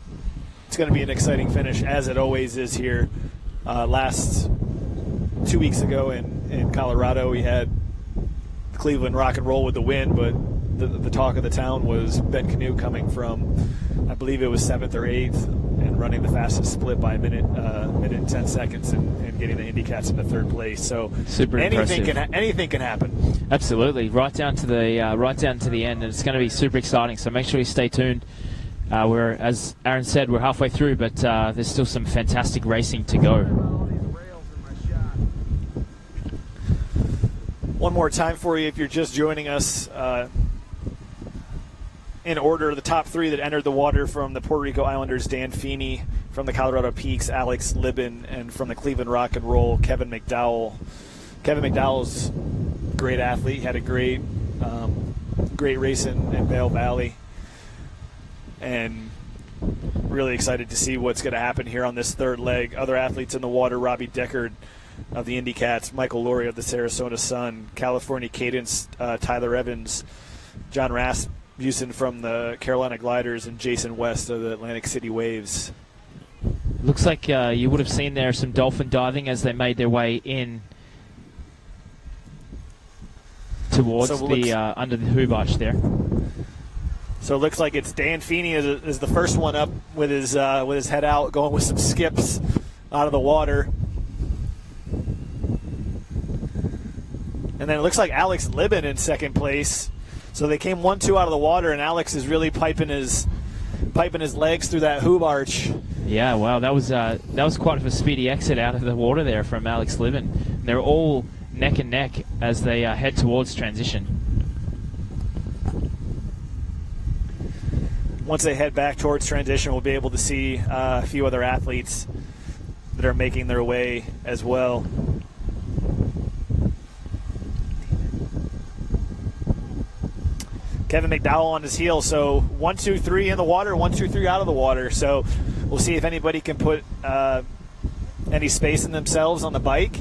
it's going to be an exciting finish, as it always is here. Last 2 weeks ago in Colorado, we had Cleveland Rock and Roll with the win, but the talk of the town was Ben Canute coming from, I believe it was 7th or 8th, and running the fastest split by a minute and 10 seconds, and getting the Indy Cats into 3rd place. So super anything impressive. can happen. Absolutely, right down to the end, and it's going to be super exciting. So make sure you stay tuned. As Aaron said, we're halfway through, but there's still some fantastic racing to go. One more time for you, if you're just joining us. In order, the top 3 that entered the water: from the Puerto Rico Islanders, Dan Feeney; from the Colorado Peaks, Alex Libben; and from the Cleveland Rock and Roll, Kevin McDowell. Kevin McDowell's a great athlete, had a great race in Vail Valley, and really excited to see what's going to happen here on this 3rd leg. Other athletes in the water: Robbie Deckard of the Indy Cats, Michael Laurie of the Sarasota Sun, California Cadence, Tyler Evans, John Rasmussen from the Carolina Gliders, and Jason West of the Atlantic City Waves. Looks like you would have seen there some dolphin diving as they made their way in towards under the hoop arch there. So it looks like it's Dan Feeney is the first one up with his head out, going with some skips out of the water. And then it looks like Alex Libben in 2nd place. So they came 1-2 out of the water, and Alex is really piping his legs through that hoop arch. Yeah, wow, that was quite a speedy exit out of the water there from Alex Libben. And they're all neck and neck as they head towards transition. Once they head back towards transition, we'll be able to see a few other athletes that are making their way as well. Kevin McDowell on his heels. So 1, 2, 3 in the water, 1, 2, 3 out of the water. So we'll see if anybody can put any space in themselves on the bike.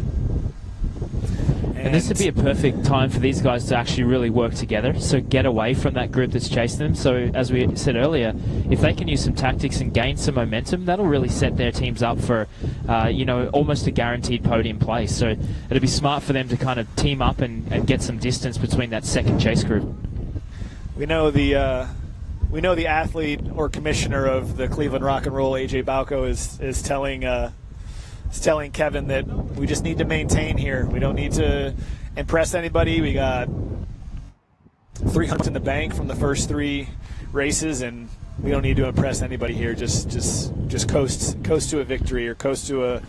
And this would be a perfect time for these guys to actually really work together, so get away from that group that's chasing them. So as we said earlier, if they can use some tactics and gain some momentum, that'll really set their teams up for almost a guaranteed podium place. So it'll be smart for them to kind of team up and get some distance between that second chase group. We know the athlete or commissioner of the Cleveland Rock and Roll, AJ Balco, is telling Kevin that we just need to maintain here. We don't need to impress anybody. We got 300 in the bank from the first 3 races, and we don't need to impress anybody here. Just coast to a victory, or coast to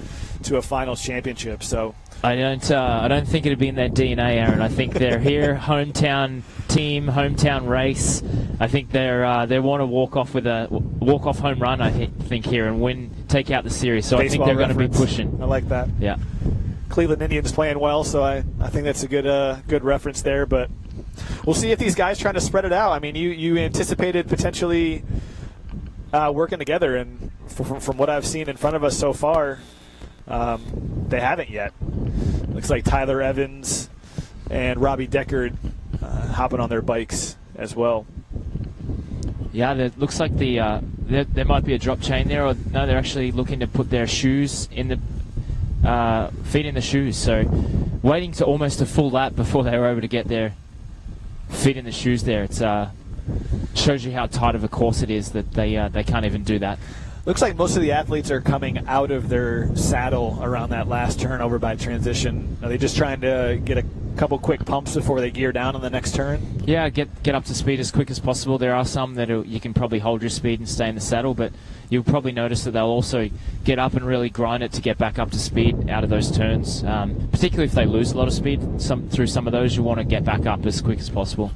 a finals championship. So I don't think it'd be in their DNA, Aaron. I think they're here, hometown team, hometown race. I think they want to walk off home run. I think here and win, take out the series. So baseball, I think they're going to be pushing. I like that. Yeah. Cleveland Indians playing well, so I think that's a good reference there. But we'll see if these guys trying to spread it out. I mean, you anticipated potentially working together, and from what I've seen in front of us so far, they haven't yet. Looks like Tyler Evans and Robbie Deckard hopping on their bikes as well. Yeah, it looks like there might be a drop chain there, or no, they're actually looking to put their shoes in the feet in the shoes. So waiting to almost a full lap before they were able to get their feet in the shoes there. It shows you how tight of a course it is that they can't even do that. Looks like most of the athletes are coming out of their saddle around that last turn over by transition. Are they just trying to get couple quick pumps before they gear down on the next turn? Yeah, get up to speed as quick as possible. There are some that you can probably hold your speed and stay in the saddle, but you'll probably notice that they'll also get up and really grind it to get back up to speed out of those turns. Particularly if they lose a lot of speed through some of those, you want to get back up as quick as possible.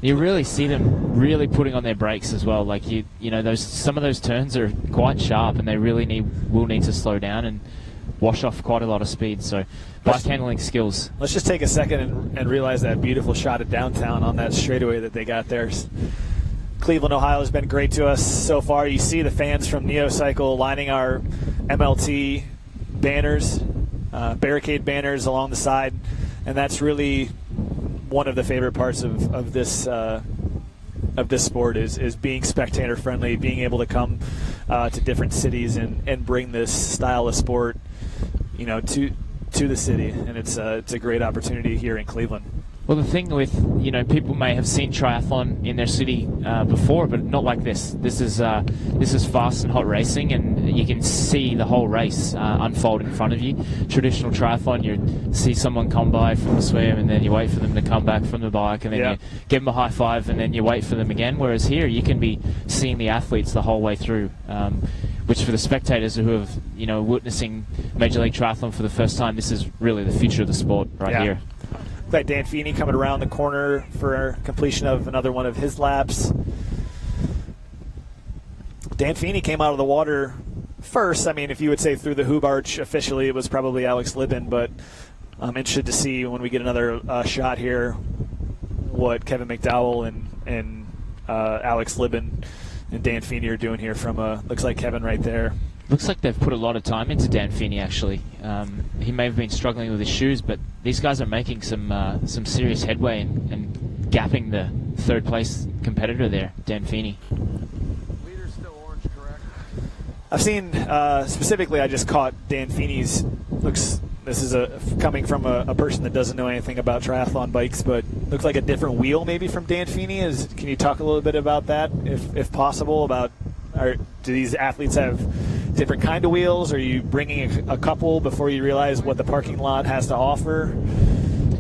You really see them really putting on their brakes as well. Like you know, some of those turns are quite sharp, and they really will need to slow down and wash off quite a lot of speed. So bike handling skills. Let's just take a second and realize that beautiful shot of downtown on that straightaway that they got there. Cleveland, Ohio has been great to us so far. You see the fans from Neocycle lining our MLT banners, barricade banners along the side, and that's really one of the favorite parts of this sport is being spectator friendly, being able to come to different cities and bring this style of sport, you know, to the city, and it's a great opportunity here in Cleveland. Well, the thing with, you know, people may have seen triathlon in their city before, but not like this. This is fast and hot racing, and you can see the whole race unfold in front of you. Traditional triathlon, you see someone come by from the swim, and then you wait for them to come back from the bike, and then you give them a high five, and then you wait for them again. Whereas here, you can be seeing the athletes the whole way through, which for the spectators who have, you know, witnessing Major League Triathlon for the first time, this is really the future of the sport right here. Got Dan Feeney coming around the corner for completion of another one of his laps. Dan Feeney came out of the water first. I mean, if you would say through the Hoob Arch officially, it was probably Alex Libben, but I'm interested to see when we get another shot here what Kevin McDowell and Alex Libben and Dan Feeney are doing here from looks like Kevin right there. Looks like they've put a lot of time into Dan Feeney, actually. He may have been struggling with his shoes, but these guys are making some serious headway and gapping the third place competitor there, Dan Feeney. Leader's still orange, correct? I've seen, specifically, I just caught Dan Feeney's, this is coming from a person that doesn't know anything about triathlon bikes, but looks like a different wheel maybe from Dan Feeney. Can you talk a little bit about that, if possible, do these athletes have different kind of wheels? Are you bringing a couple before you realize what the parking lot has to offer?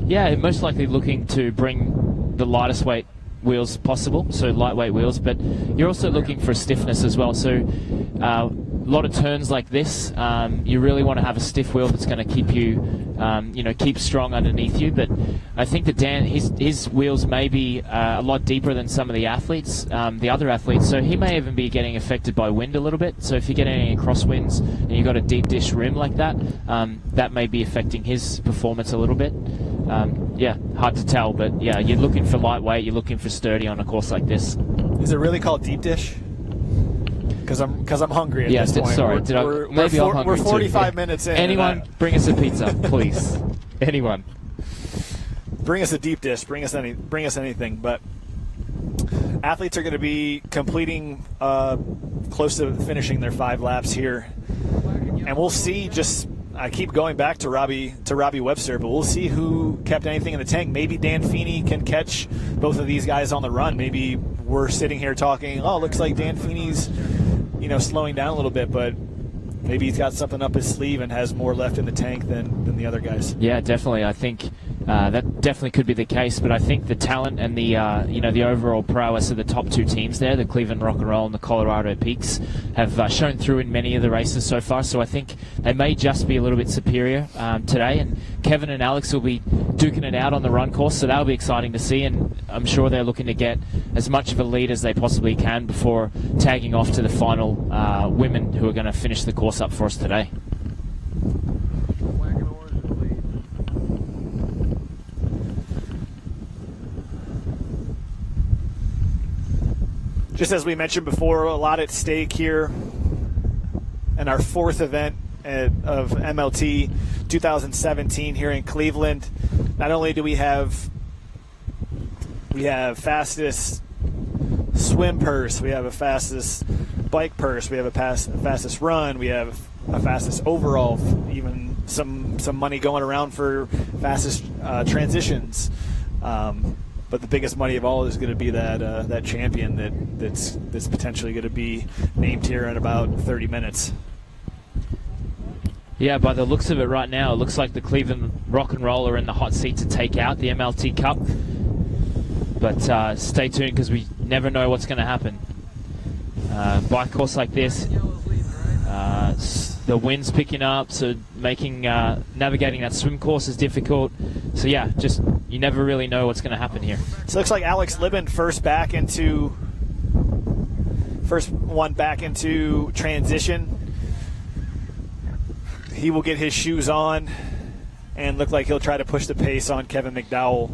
Yeah, most likely looking to bring the lightest weight wheels possible, so lightweight wheels, but you're also looking for stiffness as well. So a lot of turns like this, you really want to have a stiff wheel that's going to keep you, keep strong underneath you. But I think that Dan, his wheels may be a lot deeper than some of the athletes, the other athletes. So he may even be getting affected by wind a little bit. So if you get any crosswinds and you've got a deep dish rim like that, that may be affecting his performance a little bit. Hard to tell, but yeah, you're looking for lightweight, you're looking for sturdy on a course like this. Is it really called deep dish? Because I'm hungry at this point. Sorry, we're 45 minutes in. Anyone, bring us a pizza, please. Anyone. Bring us a deep dish. Bring us anything. But athletes are going to be completing close to finishing their 5 laps here, and we'll see. I keep going back to Robbie Webster, but we'll see who kept anything in the tank. Maybe Dan Feeney can catch both of these guys on the run. Maybe we're sitting here talking, looks like Dan Feeney's, slowing down a little bit, but maybe he's got something up his sleeve and has more left in the tank than the other guys. Yeah, definitely. I think that definitely could be the case, but I think the talent and the the overall prowess of the top 2 teams there, the Cleveland Rock and Roll and the Colorado Peaks, have shown through in many of the races so far. So I think they may just be a little bit superior today, and Kevin and Alex will be duking it out on the run course, so that'll be exciting to see, and I'm sure they're looking to get as much of a lead as they possibly can before tagging off to the final women who are going to finish the course up for us today. Black and orange in the lead. Just as we mentioned before, a lot at stake here in our 4th event of MLT 2017 here in Cleveland. Not only do we have fastest swim purse, we have a fastest bike purse, we have a fastest run, we have a fastest overall, even some money going around for fastest transitions. But the biggest money of all is going to be that champion that's potentially going to be named here in about 30 minutes. Yeah, by the looks of it right now, it looks like the Cleveland Rock and Roll are in the hot seat to take out the MLT Cup. But stay tuned, because we never know what's going to happen. Bike course like this, the wind's picking up, so making navigating that swim course is difficult. So yeah, just you never really know what's going to happen here. So it looks like Alex Libben first one back into transition. He will get his shoes on and look like he'll try to push the pace on Kevin McDowell.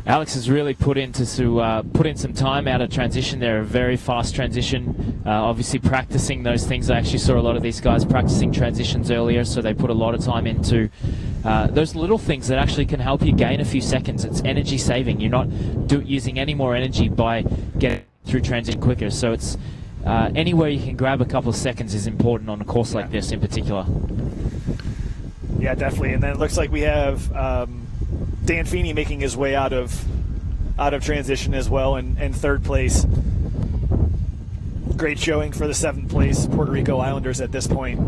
Alex has really put in some time out of transition there, a very fast transition. Obviously practicing those things. I actually saw a lot of these guys practicing transitions earlier, so they put a lot of time into those little things that actually can help you gain a few seconds. It's energy saving. You're not using any more energy by getting through transition quicker. So it's anywhere you can grab a couple of seconds is important on a course like this in particular. Yeah, definitely. And then it looks like we have Dan Feeney making his way out of transition as well in third place. Great showing for the 7th place Puerto Rico Islanders at this point.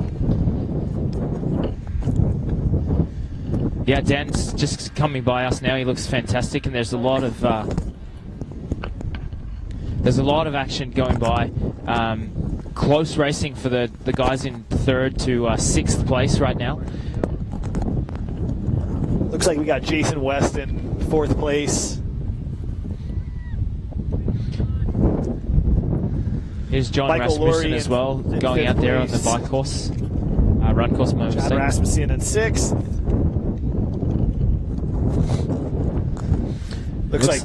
Yeah, Dan's just coming by us now. He looks fantastic, and there's a lot of action going by. Close racing for the guys in 3rd to 6th place right now. Looks like we got Jason West in 4th place. Here's John Michael Rasmussen Laurie as well, in going out there on the place. bike course. Run course, my John mistake. Rasmussen in 6th. Looks like...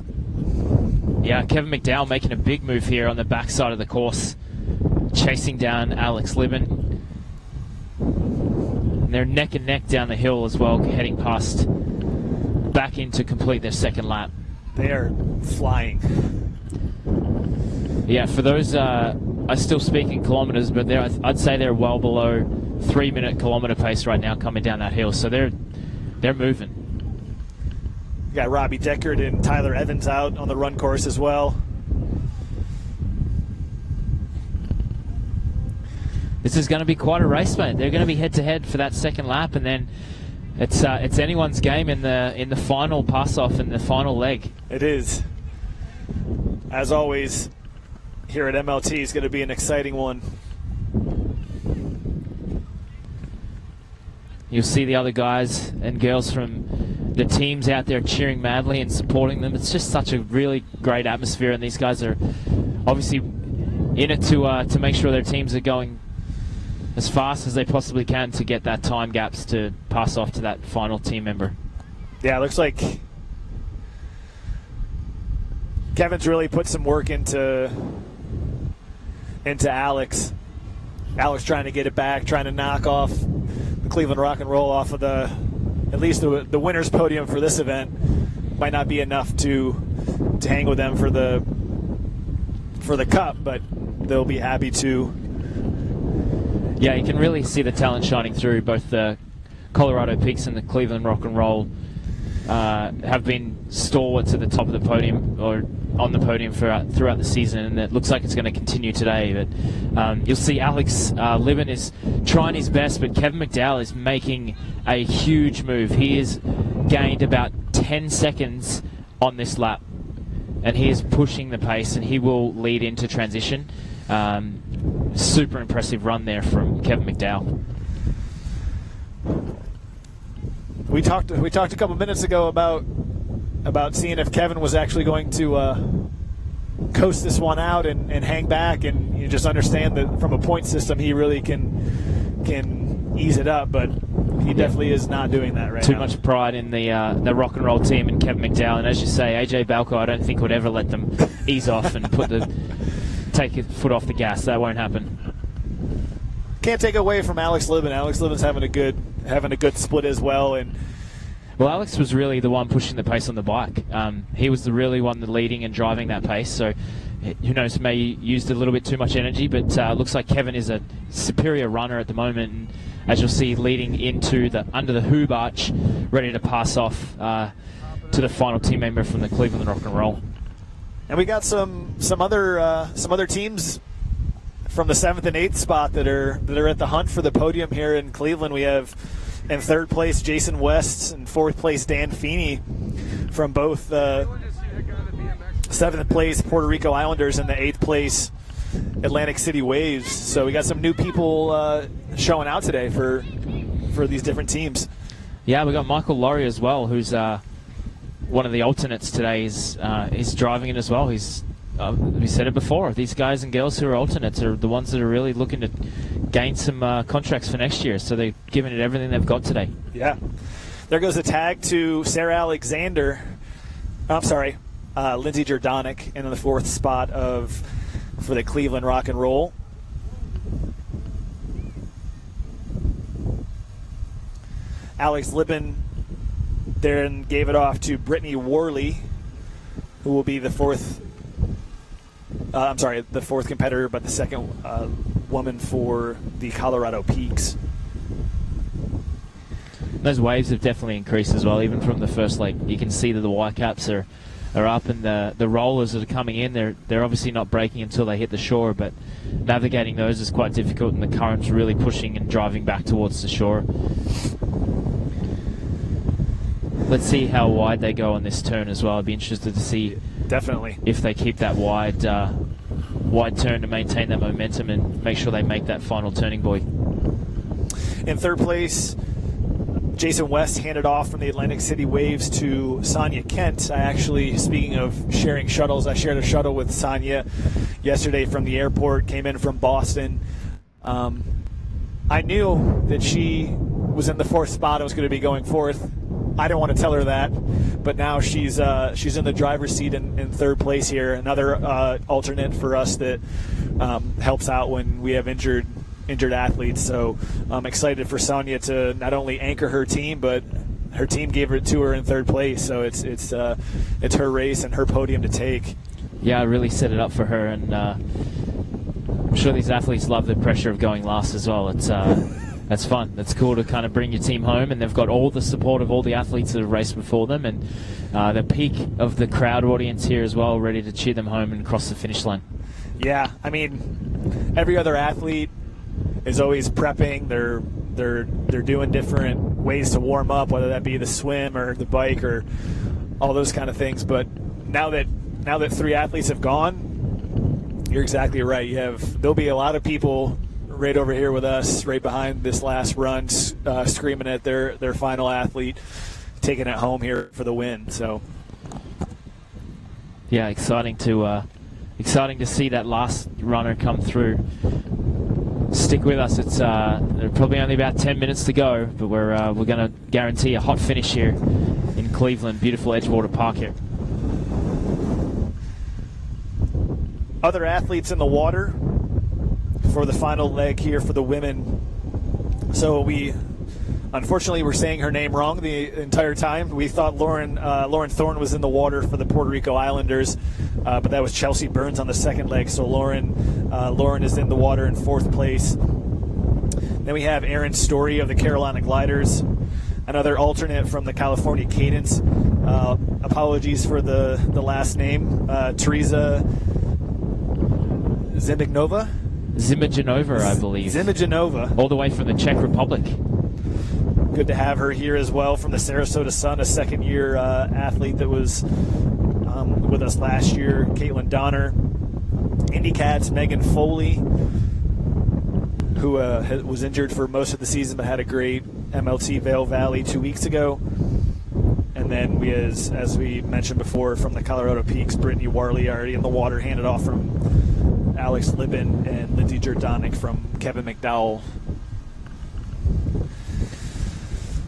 Yeah, Kevin McDowell making a big move here on the backside of the course, chasing down Alex Libben. And they're neck and neck down the hill as well, heading past back in to complete their 2nd lap. They are flying. Yeah, for those, I still speak in kilometers, but I'd say they're well below 3-minute kilometer pace right now coming down that hill. So they're moving. You got Robbie Deckard and Tyler Evans out on the run course as well. This is going to be quite a race, mate. They're going to be head-to-head for that 2nd lap, and then it's anyone's game in the final pass-off and the final leg. It is. As always, here at MLT is going to be an exciting one. You'll see the other guys and girls from the teams out there cheering madly and supporting them. It's just such a really great atmosphere, and these guys are obviously in it to make sure their teams are going as fast as they possibly can to get that time gaps to pass off to that final team member. Yeah, it looks like Kevin's really put some work into Alex. Alex trying to get it back, trying to knock off the Cleveland Rock and Roll off of at least the winner's podium for this event. Might not be enough to hang with them for the cup, but they'll be happy to. Yeah, you can really see the talent shining through. Both the Colorado Peaks and the Cleveland Rock and Roll have been stalwarts at the top of the podium, or on the podium throughout the season, and it looks like it's going to continue today. But you'll see Alex Libben is trying his best, but Kevin McDowell is making a huge move. He has gained about 10 seconds on this lap, and he is pushing the pace, and he will lead into transition. Super impressive run there from Kevin McDowell. We talked a couple minutes ago about seeing if Kevin was actually going to coast this one out and hang back, and you just understand that from a point system he really can ease it up, but he definitely is not doing that right now. Too much pride in the rock and roll team and Kevin McDowell, and as you say, AJ Balco I don't think would ever let them ease off and take his foot off the gas. That won't happen. Can't take away from Alex Libben. Alex Libben's having a good split as well, and well, Alex was really the one pushing the pace on the bike. He was the really one leading and driving that pace. So who knows, may used a little bit too much energy, but looks like Kevin is a superior runner at the moment, and as you'll see, leading into under the hoob arch, ready to pass off to the final team member from the Cleveland Rock and Roll. And we got some other teams from the 7th and 8th spot that are at the hunt for the podium here in Cleveland. We have in 3rd place Jason West and 4th place Dan Feeney from both 7th place Puerto Rico Islanders and the 8th place Atlantic City Waves. So we got some new people showing out today for these different teams. Yeah, we got Michael Laurie as well, who's one of the alternates today. He's driving it as well. We said it before. These guys and girls who are alternates are the ones that are really looking to gain some contracts for next year. So they're giving it everything they've got today. Yeah. There goes a tag to Sarah Alexander. Lindsay Jordanic in the 4th spot for the Cleveland Rock and Roll. Alex Lippen then gave it off to Brittany Worley, who will be the 4th competitor, but the 2nd woman for the Colorado Peaks. Those waves have definitely increased as well, even from the first leg. You can see that the Whitecaps are up, and the rollers that are coming in, they're obviously not braking until they hit the shore, but navigating those is quite difficult, and the current's really pushing and driving back towards the shore. Let's see how wide they go on this turn as well. I'd be interested to see definitely if they keep that wide turn to maintain that momentum and make sure they make that final turning buoy. In 3rd place, Jason West handed off from the Atlantic City Waves to Sonia Kent. Speaking of sharing shuttles, I shared a shuttle with Sonia yesterday from the airport, came in from Boston. I knew that she was in the 4th spot. I was going to be going 4th. I don't want to tell her that, but now she's in the driver's seat in 3rd place here. Another alternate for us that helps out when we have injured athletes. So I'm excited for Sonia to not only anchor her team, but her team gave it to her in 3rd place. So it's her race and her podium to take. Yeah, I really set it up for her, and I'm sure these athletes love the pressure of going last as well. That's fun. That's cool to kind of bring your team home, and they've got all the support of all the athletes that have raced before them, and the peak of the crowd audience here as well, ready to cheer them home and cross the finish line. Yeah, I mean, every other athlete is always prepping. They're doing different ways to warm up, whether that be the swim or the bike or all those kind of things. But now that 3 athletes have gone, you're exactly right. There'll be a lot of people right over here with us, right behind this last run, screaming at their final athlete, taking it home here for the win. So, yeah, exciting to see that last runner come through. Stick with us. It's probably only about 10 minutes to go, but we're going to guarantee a hot finish here in Cleveland. Beautiful Edgewater Park here. Other athletes in the water for the final leg here for the women. So unfortunately, we're saying her name wrong the entire time. We thought Lauren Thorne was in the water for the Puerto Rico Islanders, but that was Chelsea Burns on the 2nd leg. So Lauren is in the water in 4th place. Then we have Erin Story of the Carolina Gliders, another alternate from the California Cadence. Apologies for the last name. Teresa Zimijanova, I believe. Zimijanova. All the way from the Czech Republic. Good to have her here as well from the Sarasota Sun, a 2nd-year athlete that was with us last year. Caitlin Donner. IndyCats, Megan Foley, who was injured for most of the season but had a great MLT Vail Valley 2 weeks ago. And then we, as we mentioned before, from the Colorado Peaks, Brittany Worley already in the water, handed off from Alex Lippen, and Lindsay Jordanic from Kevin McDowell.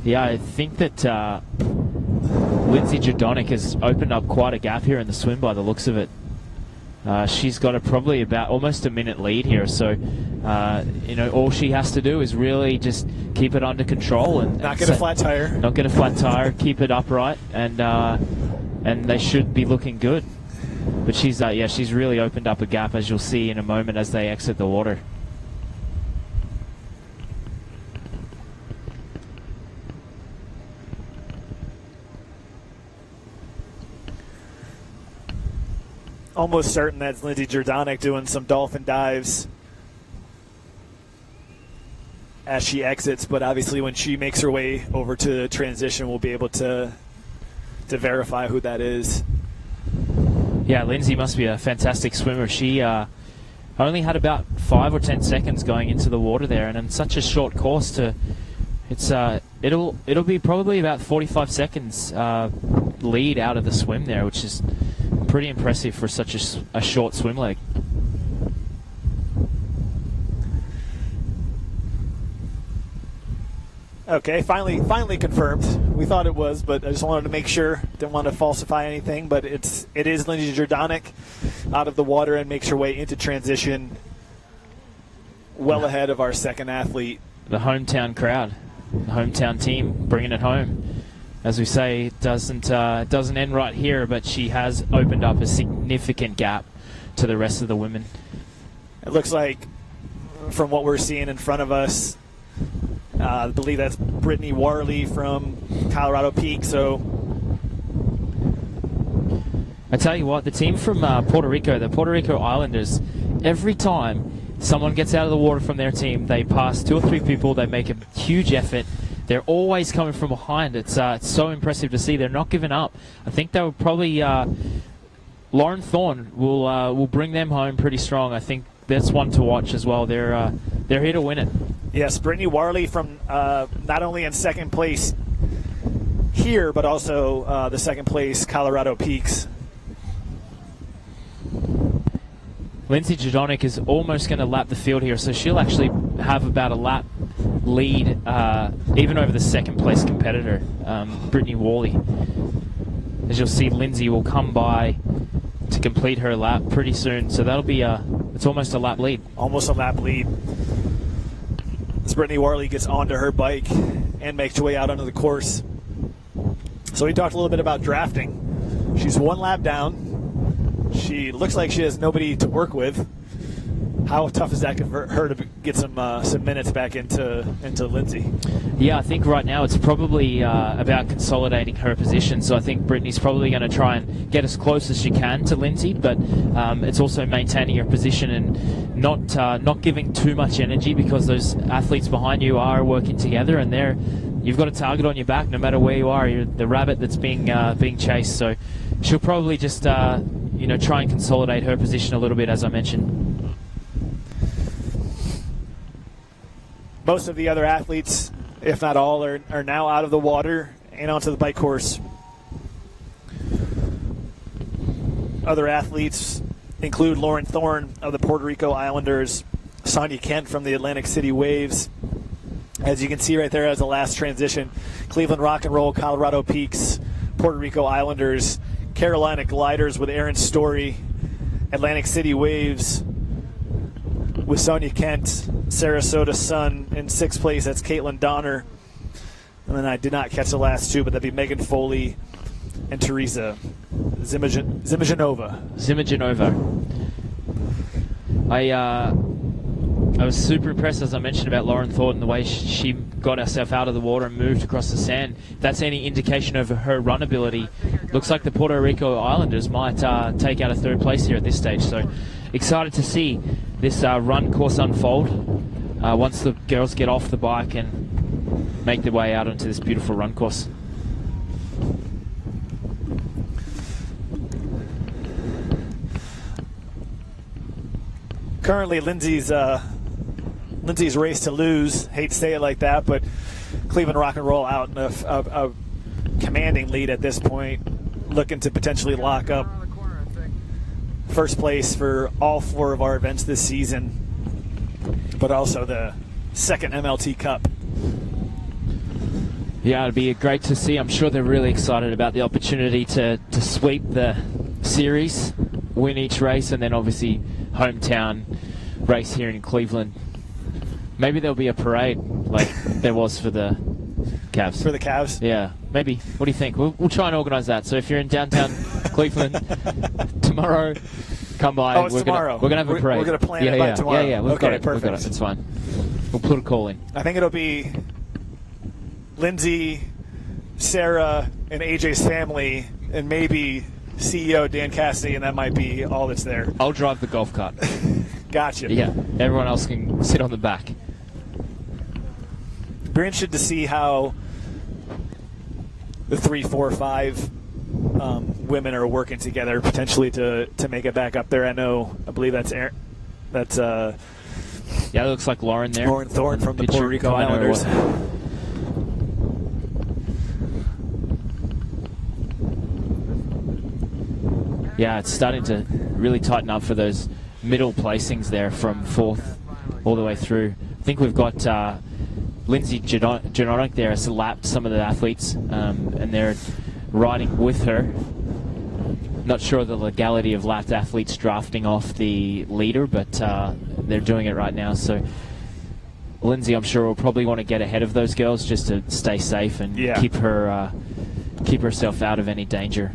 Yeah, I think that Lindsay Jordanic has opened up quite a gap here in the swim by the looks of it. She's got probably about almost a minute lead here, so all she has to do is really just keep it under control and not get a flat tire. Not get a flat tire, keep it upright, and they should be looking good. But she's really opened up a gap, as you'll see in a moment as they exit the water. almost certain that's Lindsey Jordanic doing some dolphin dives as she exits, but obviously when she makes her way over to the transition, we'll be able to verify who that is. Yeah, Lindsay must be a fantastic swimmer. She only had about 5 or 10 seconds going into the water there, and in such a short course it'll be probably about 45 seconds lead out of the swim there, which is pretty impressive for such a short swim leg. Okay, finally confirmed. We thought it was, but I just wanted to make sure. Didn't want to falsify anything, but it is Lindsey Jordanic out of the water and makes her way into transition, well ahead of our second athlete. The hometown crowd, the hometown team bringing it home. As we say, it doesn't end right here, but she has opened up a significant gap to the rest of the women. It looks like, from what we're seeing in front of us, I believe that's Brittany Warley from Colorado Peak. So I tell you what, the team from Puerto Rico, the Puerto Rico Islanders, every time someone gets out of the water from their team, they pass 2 or 3 people, they make a huge effort. They're always coming from behind. It's so impressive to see. They're not giving up. I think they will probably Lauren Thorne will bring them home pretty strong. I think that's one to watch as well. They're here to win it. Yes, Brittany Warley from not only in second place here, but also the second place Colorado Peaks. Lindsey Jordanic is almost going to lap the field here, so she'll actually have about a lap lead even over the second place competitor, Brittany Warley. As you'll see, Lindsay will come by to complete her lap pretty soon, so that'll be it's almost a lap lead. Almost a lap lead. As Brittany Warley gets onto her bike and makes her way out onto the course. So we talked a little bit about drafting. She's 1 lap down. She looks like she has nobody to work with. How tough is that for her to get some minutes back into Lindsay? Yeah, I think right now it's probably about consolidating her position. So I think Brittany's probably going to try and get as close as she can to Lindsay, but it's also maintaining her position and not giving too much energy, because those athletes behind you are working together, and you've got a target on your back no matter where you are. You're the rabbit that's being chased. So she'll probably just try and consolidate her position a little bit, as I mentioned. Most of the other athletes, if not all, are now out of the water and onto the bike course. Other athletes include Lauren Thorne of the Puerto Rico Islanders, Sonia Kent from the Atlantic City Waves. As you can see right there as the last transition, Cleveland Rock and Roll, Colorado Peaks, Puerto Rico Islanders, Carolina Gliders with Aaron Story, Atlantic City Waves with Sonia Kent, Sarasota Sun in 6th place. That's Caitlin Donner. And then I did not catch the last 2, but that'd be Megan Foley and Teresa Zimijanova. I was super impressed, as I mentioned, about Lauren Thornton, the way she got herself out of the water and moved across the sand. If that's any indication of her run ability, looks like the Puerto Rico Islanders might take out a 3rd place here at this stage. So excited to see this run course unfold once the girls get off the bike and make their way out onto this beautiful run course. Currently, Lindsay's race to lose. Hate to say it like that, but Cleveland Rock and Roll out in a commanding lead at this point, looking to potentially lock up first place for all 4 of our events this season, but also the second MLT Cup. Yeah, it'd be great to see. I'm sure they're really excited about the opportunity to sweep the series, win each race, and then obviously hometown race here in Cleveland. Maybe there'll be a parade like there was for the Cavs. For the Cavs? Yeah, maybe. What do you think? We'll try and organise that. So if you're in downtown Cleveland tomorrow, come by. Oh, it's tomorrow. We're going to have a parade. We're going to plan it by tomorrow. Yeah, we've got it. Perfect. We've got it. It's fine. We'll put a call in. I think it'll be Lindsay, Sarah, and AJ's family, and maybe CEO Dan Cassidy, and that might be all that's there. I'll drive the golf cart. Gotcha. Yeah, everyone else can sit on the back. We're interested to see how the 3, 4, 5 women are working together potentially to make it back up there. I believe that's Aaron. That's yeah, it looks like Lauren there. Lauren Thorne from the Puerto Rico Islanders. Yeah, it's starting to really tighten up for those middle placings there from 4th all the way through. I think we've got Lindsay Janonic there has lapped some of the athletes, and they're riding with her. Not sure the legality of lapped athletes drafting off the leader, but they're doing it right now. So Lindsay, I'm sure, will probably want to get ahead of those girls just to stay safe and keep herself out of any danger.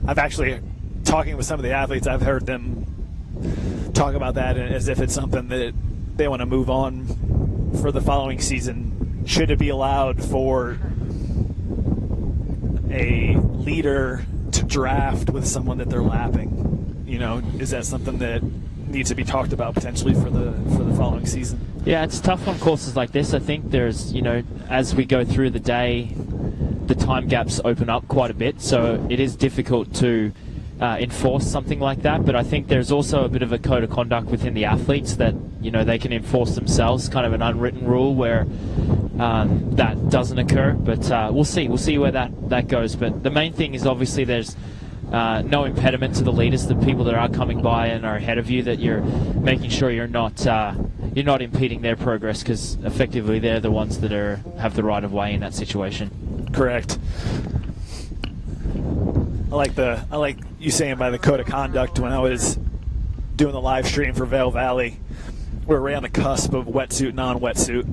I've actually, talking with some of the athletes, I've heard them talk about that as if it's something that they want to move on for the following season. Should it be allowed for a leader to draft with someone that they're lapping? You know, is that something that needs to be talked about potentially for the following season? Yeah, it's tough on courses like this. I think there's, as we go through the day, the time gaps open up quite a bit, so it is difficult to enforce something like that. But I think there's also a bit of a code of conduct within the athletes that they can enforce themselves, kind of an unwritten rule where that doesn't occur. But we'll see where that goes. But the main thing is obviously there's no impediment to the leaders, the people that are coming by and are ahead of you, that you're making sure you're not impeding their progress, because effectively they're the ones that have the right of way in that situation. Correct. I like you saying by the code of conduct. When I was doing the live stream for Vail Valley, we're right on the cusp of wetsuit, non-wetsuit,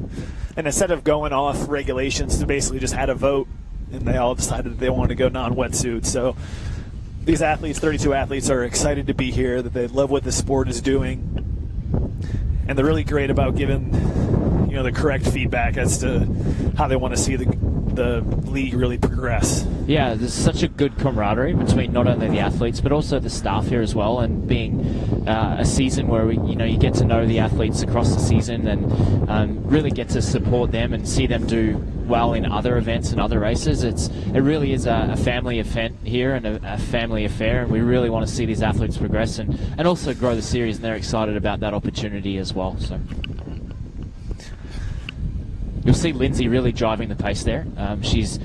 and instead of going off regulations, they basically just had a vote, and they all decided that they wanted to go non-wetsuit. So these athletes, 32 athletes, are excited to be here, that they love what the sport is doing, and they're really great about giving the correct feedback as to how they want to see the league really progress. Yeah, there's such a good camaraderie between not only the athletes but also the staff here as well, and being a season where you get to know the athletes across the season and really get to support them and see them do well in other events and other races. It really is a family event here and a family affair, and we really want to see these athletes progress and also grow the series, and they're excited about that opportunity as well. So you'll see Lindsay really driving the pace there. She's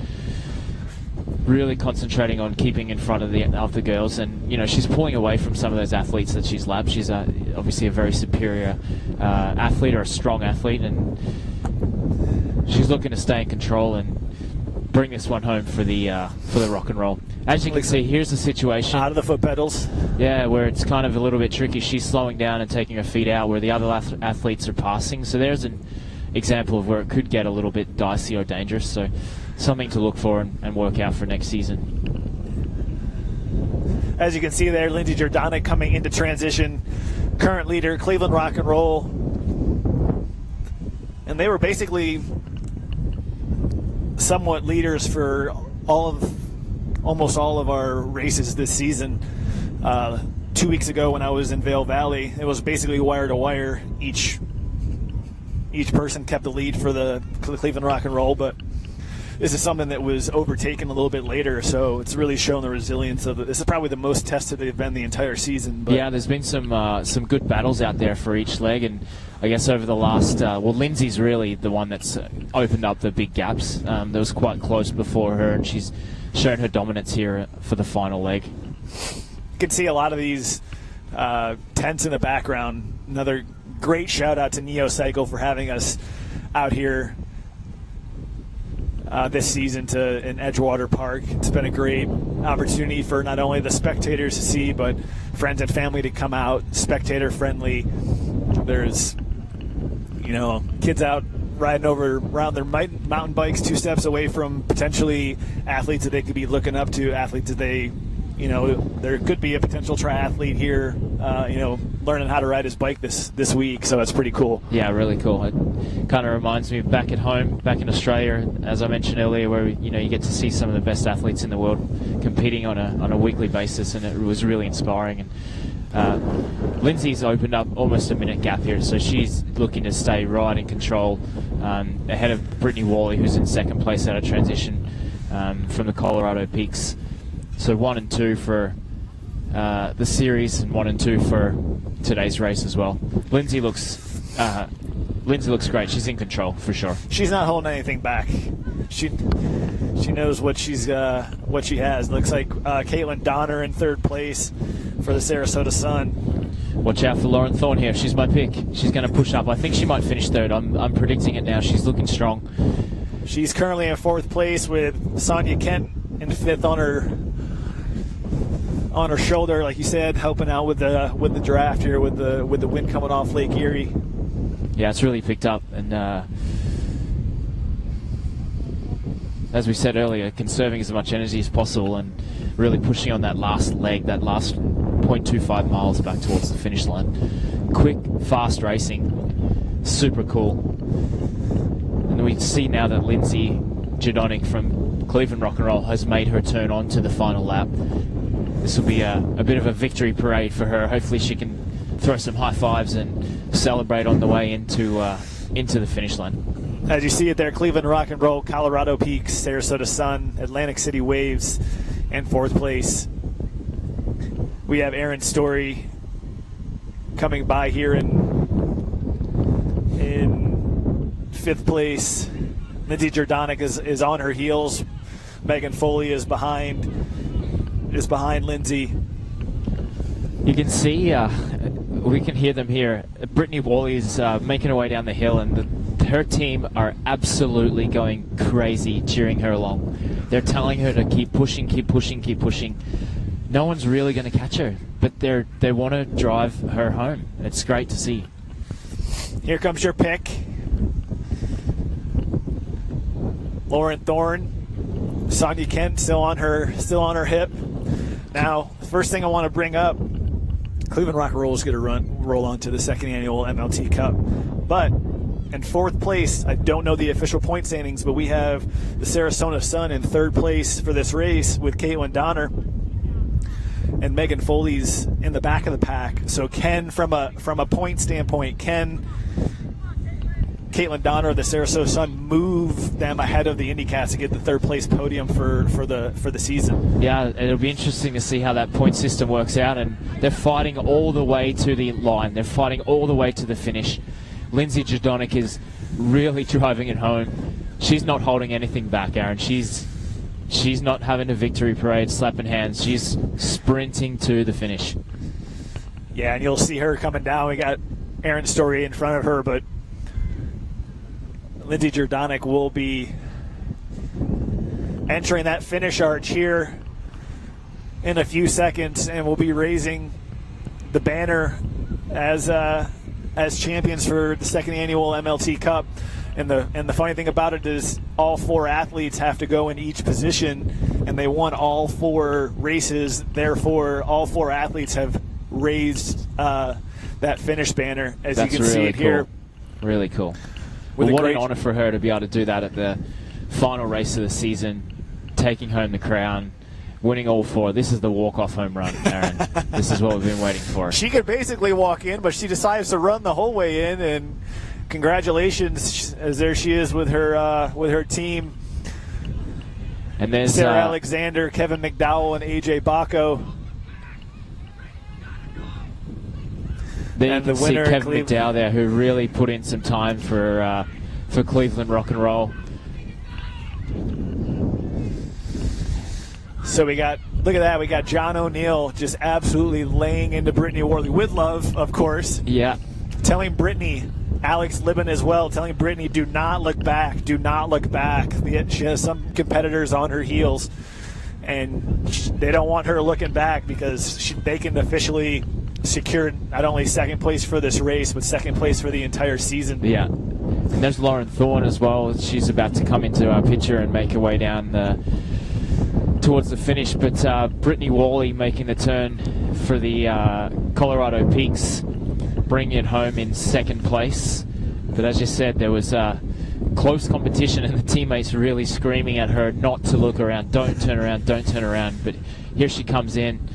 really concentrating on keeping in front of the girls, and she's pulling away from some of those athletes that she's lapped. She's obviously a very superior athlete, or a strong athlete, and she's looking to stay in control and bring this one home for the rock and roll. As you can see, here's the situation. Out of the foot pedals. Yeah, where it's kind of a little bit tricky. She's slowing down and taking her feet out where the other athletes are passing. So there's an example of where it could get a little bit dicey or dangerous. So something to look for and work out for next season. As you can see there, Lindsay Jordanic coming into transition, current leader, Cleveland Rock and Roll. And they were basically somewhat leaders for almost all of our races this season. 2 weeks ago when I was in Vail Valley, it was basically wire to wire. Each person kept the lead for the Cleveland Rock and Roll, but this is something that was overtaken a little bit later, so it's really shown the resilience of it. This is probably the most tested they've been the entire season. But yeah, there's been some good battles out there for each leg, and I guess over the last, Lindsay's really the one that's opened up the big gaps. That was quite close before her, and she's shown her dominance here for the final leg. You can see a lot of these tents in the background. Another great shout out to Neo Cycle for having us out here this season in Edgewater Park. It's been a great opportunity for not only the spectators to see, but friends and family to come out, spectator friendly. There's, kids out riding around their mountain bikes 2 steps away from potentially athletes that they could be looking up to, athletes that they you know, there could be a potential triathlete here, you know, learning how to ride his bike this week. So that's pretty cool. Yeah, really cool. It kind of reminds me of back at home, back in Australia, as I mentioned earlier, where you know you get to see some of the best athletes in the world competing on a weekly basis, and it was really inspiring. And Lindsay's opened up almost a minute gap here, so she's looking to stay right in control, ahead of Brittany Worley, who's in second place out of transition from the Colorado Peaks. So 1 and 2 for the series, and 1 and 2 for today's race as well. Lindsay looks great. She's in control for sure. She's not holding anything back. She knows what she has. Looks like Caitlin Donner in third place for the Sarasota Sun. Watch out for Lauren Thorne here. She's my pick. She's going to push up. I think she might finish third. I'm predicting it now. She's looking strong. She's currently in fourth place with Sonia Kent in fifth on her shoulder, like you said, helping out with the draft here with the wind coming off Lake Erie. Yeah, it's really picked up, and as we said earlier, conserving as much energy as possible and really pushing on that last leg, that last 0.25 miles back towards the finish line. Quick, fast racing, super cool. And we see now that Lindsay Jadonic from Cleveland Rock and Roll has made her turn on to the final lap. This will be a bit of a victory parade for her. Hopefully she can throw some high fives and celebrate on the way into the finish line. As you see it there, Cleveland Rock and Roll, Colorado Peaks, Sarasota Sun, Atlantic City Waves, and fourth place. We have Aaron Story coming by here in fifth place. Lindsay Jardonic is on her heels. Megan Foley is behind Lindsay. You can see, we can hear them here. Brittany Worley is making her way down the hill, and her team are absolutely going crazy cheering her along. They're telling her to keep pushing, keep pushing, keep pushing. No one's really going to catch her, but they want to drive her home. It's great to see. Here comes your pick. Lauren Thorne, Sonia Kent still on her hip. Now, the first thing I want to bring up, Cleveland Rock and Roll is going to roll on to the second annual MLT Cup. But in fourth place, I don't know the official point standings, but we have the Sarasota Sun in third place for this race with Caitlin Donner. And Megan Foley's in the back of the pack. So from a point standpoint, can Caitlin Donner of the Sarasota Sun move them ahead of the IndyCats to get the third place podium for the season? Yeah, it'll be interesting to see how that point system works out, and they're fighting all the way to the line. They're fighting all the way to the finish. Lindsay Jadonic is really driving it home. She's not holding anything back, Aaron. She's not having a victory parade, slapping hands. She's sprinting to the finish. Yeah, and you'll see her coming down. We got Aaron Story in front of her, but Lindsay Jardonic will be entering that finish arch here in a few seconds, and will be raising the banner as champions for the second annual MLT Cup. And the funny thing about it is all four athletes have to go in each position, and they won all four races. Therefore, all four athletes have raised that finish banner, as That's you can really see it cool. here. Really cool. With Well, a what an great- honor for her to be able to do that at the final race of the season, taking home the crown, winning all four. This is the walk-off home run, Aaron. This is what we've been waiting for. She could basically walk in, but she decides to run the whole way in, and congratulations, as there she is with her team. And there's Sarah Alexander, Kevin McDowell, and AJ Bacco. Then you and can the see winner, Kevin Cleveland. McDowell there, who really put in some time for Cleveland Rock and Roll. So look at that. We got John O'Neill just absolutely laying into Brittany Worley with love, of course. Yeah. Telling Brittany, Alex Libben as well, telling Brittany, do not look back. Do not look back. She has some competitors on her heels, and they don't want her looking back because they can officially secure not only second place for this race, but second place for the entire season. Yeah. And there's Lauren Thorne as well. She's about to come into our picture and make her way down towards the finish, but Brittany Worley making the turn for the Colorado Peaks, bringing it home in second place. But as you said, there was close competition, and the teammates really screaming at her not to look around, don't turn around, don't turn around. But here she comes in,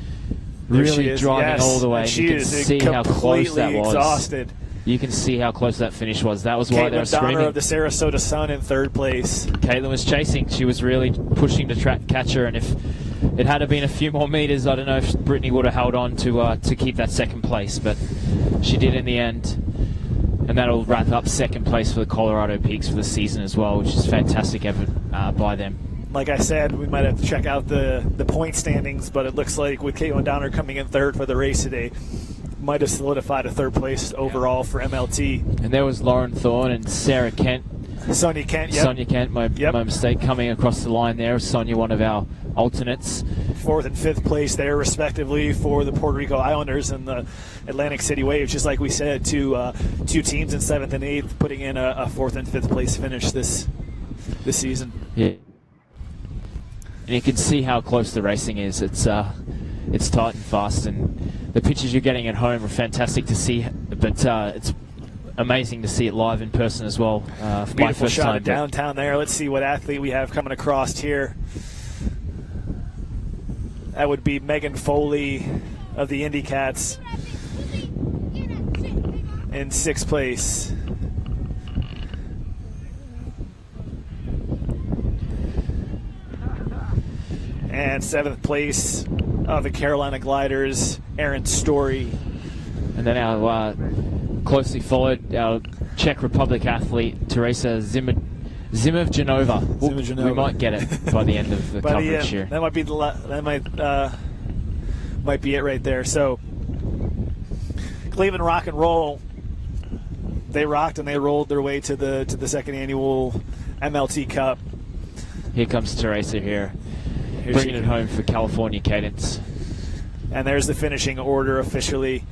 really driving all the way. And you can see how close that was. Exhausted. You can see how close that finish was. That was why they were screaming. Donner of the Sarasota Sun in third place. Caitlin was chasing. She was really pushing to catch her, and if it had been a few more meters, I don't know if Brittany would have held on to keep that second place, but she did in the end. And that'll wrap up second place for the Colorado Peaks for the season as well, which is fantastic effort by them. Like I said, we might have to check out the point standings, but it looks like with Caitlin Donner coming in third for the race today, might have solidified a third place overall for MLT. And there was Lauren Thorne and Sarah Kent. Sonia Kent, yep. Sonia Kent, my mistake, coming across the line there. Sonia, one of our alternates. Fourth and fifth place there, respectively, for the Puerto Rico Islanders and the Atlantic City Waves. Just like we said, two teams in seventh and eighth, putting in a fourth and fifth place finish this season. Yeah. And you can see how close the racing is. It's tight and fast, and the pictures you're getting at home are fantastic to see, but it's amazing to see it live in person as well. Beautiful shot of downtown there. Let's see what athlete we have coming across here. That would be Megan Foley of the Indy Cats in sixth place. And seventh place of the Carolina Gliders, Aaron Story. And then our closely followed, our Czech Republic athlete, Teresa Zimovjanova. We might get it by the end of the coverage here. That might be might be it right there. So Cleveland Rock and Roll, they rocked and they rolled their way to the second annual MLT Cup. Here comes Teresa here bringing it home for California Cadence. And there's the finishing order officially.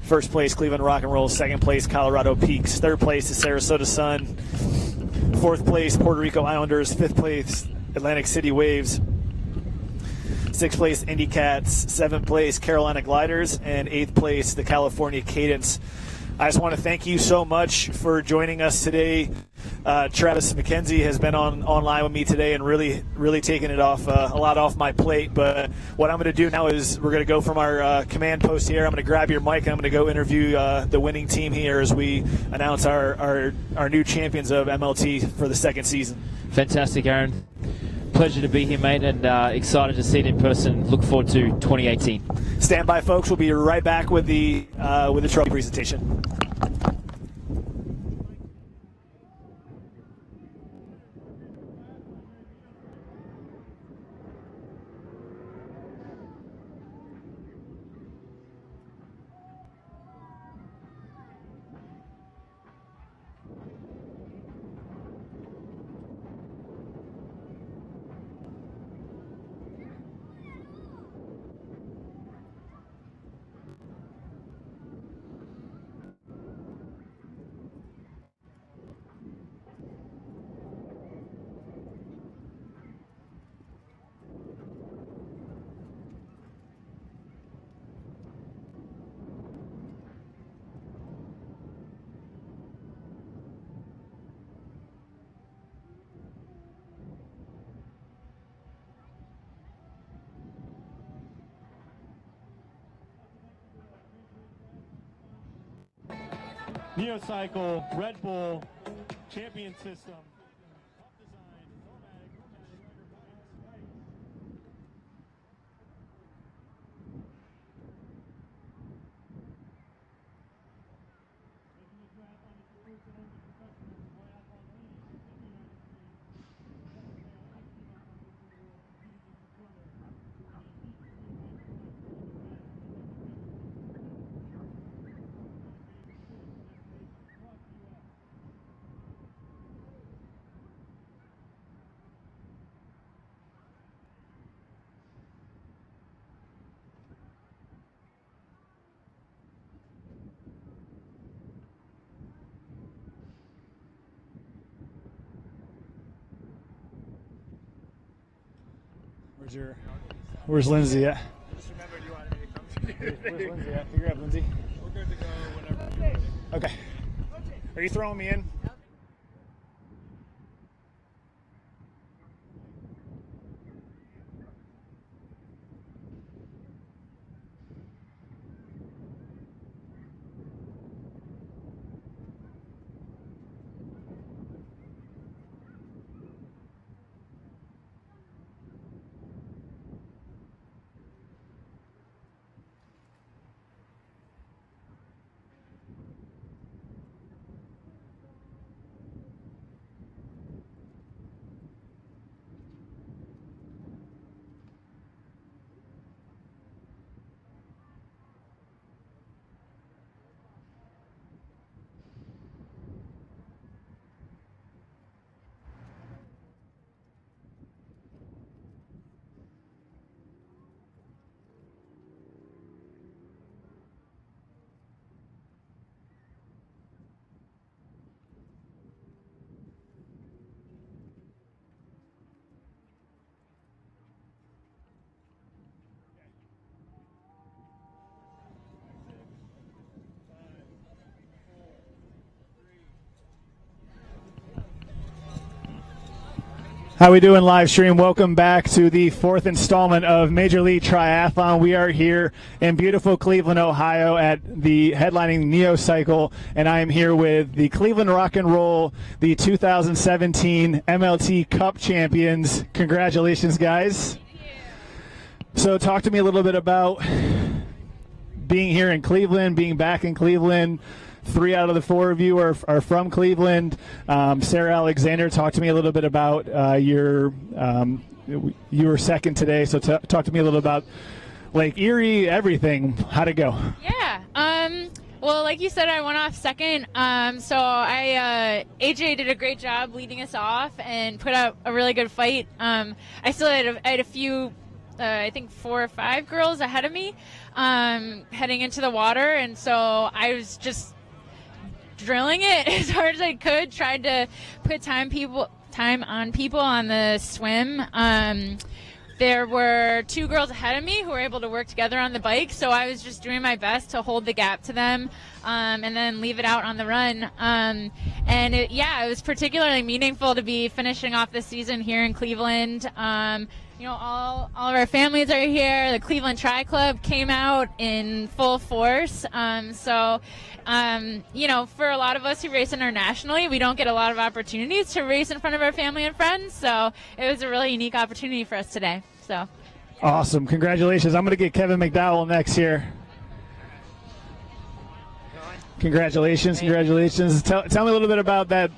First place, Cleveland Rock and Roll. Second place, Colorado Peaks. Third place, the Sarasota Sun. Fourth place, Puerto Rico Islanders. Fifth place, Atlantic City Waves. Sixth place, Indy Cats. Seventh place, Carolina Gliders. And eighth place, the California Cadence. I just want to thank you so much for joining us today. Travis McKenzie has been online with me today and really taken it off a lot off my plate. But what I'm going to do now is we're going to go from our command post here. I'm going to grab your mic and I'm going to go interview the winning team here as we announce our new champions of MLT for the second season. Fantastic, Aaron. Pleasure to be here, mate, and excited to see it in person. Look forward to 2018. Stand by, folks. We'll be right back with the trophy presentation. Neocycle, Red Bull, Champion System. Where's Lindsay at? Just remember, do you want me to come to you? Where's Lindsay at? Figure out Lindsay. We're good to go whenever you're ready. Okay. Are you throwing me in? How we doing, live stream? Welcome back to the fourth installment of Major League Triathlon. We are here in beautiful Cleveland, Ohio at the headlining Neo Cycle, and I am here with the Cleveland Rock and Roll, the 2017 MLT Cup champions. Congratulations, guys. So talk to me a little bit about being here in Cleveland, being back in Cleveland. 3 out of the 4 of you are from Cleveland. Sarah Alexander, talk to me a little bit about you were second today, so talk to me a little about Lake Erie, everything. How'd it go? Yeah. Well, like you said, I went off second. So AJ did a great job leading us off and put up a really good fight. I still had a few, I think 4 or 5 girls ahead of me heading into the water, and so I was just drilling it as hard as I could, tried to put time on people on the swim. There were 2 girls ahead of me who were able to work together on the bike, so I was just doing my best to hold the gap to them and then leave it out on the run. And it was particularly meaningful to be finishing off the season here in Cleveland. All of our families are here. The Cleveland Tri Club came out in full force. For a lot of us who race internationally, we don't get a lot of opportunities to race in front of our family and friends. So it was a really unique opportunity for us today. So awesome. Congratulations. I'm going to get Kevin McDowell next here. Congratulations. Tell me a little bit about that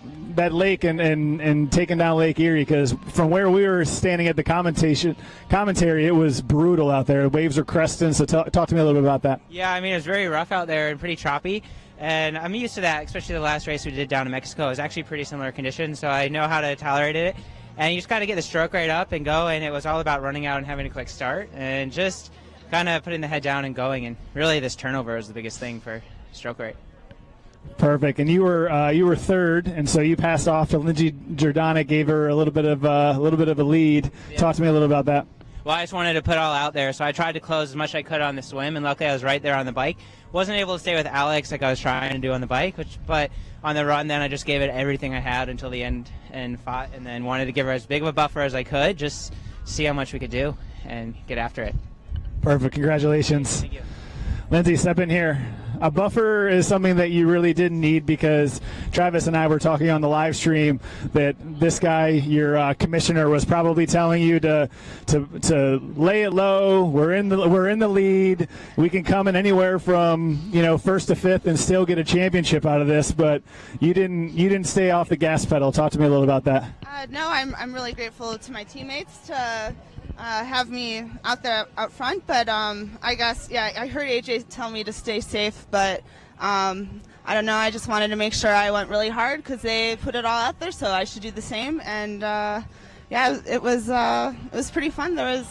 lake and taking down Lake Erie, because from where we were standing at the commentary, it was brutal out there. The waves are cresting, so talk to me a little bit about that. Yeah, I mean, it was very rough out there and pretty choppy, and I'm used to that, especially the last race we did down in Mexico. It was actually pretty similar conditions, so I know how to tolerate it. And you just got to get the stroke rate up and go, and it was all about running out and having a quick start and just kind of putting the head down and going, and really this turnover was the biggest thing for stroke rate. Perfect. And you were third, and so you passed off to Lindsay Jordanic, gave her a little bit of a lead. Yeah. Talk to me a little about that. Well, I just wanted to put it all out there, so I tried to close as much as I could on the swim, and luckily I was right there on the bike. Wasn't able to stay with Alex like I was trying to do on the bike, but on the run, then I just gave it everything I had until the end and fought, and then wanted to give her as big of a buffer as I could, just see how much we could do and get after it. Perfect. Congratulations. Thank you. Lindsay, step in here. A buffer is something that you really didn't need, because Travis and I were talking on the live stream that this guy, your commissioner, was probably telling you to lay it low. We're in the lead. We can come in anywhere from first to fifth and still get a championship out of this. But you didn't stay off the gas pedal. Talk to me a little about that. No, I'm really grateful to my teammates to have me out front, but I guess I heard AJ tell me to stay safe, but I don't know, I just wanted to make sure I went really hard because they put it all out there, so I should do the same. And it was pretty fun. There was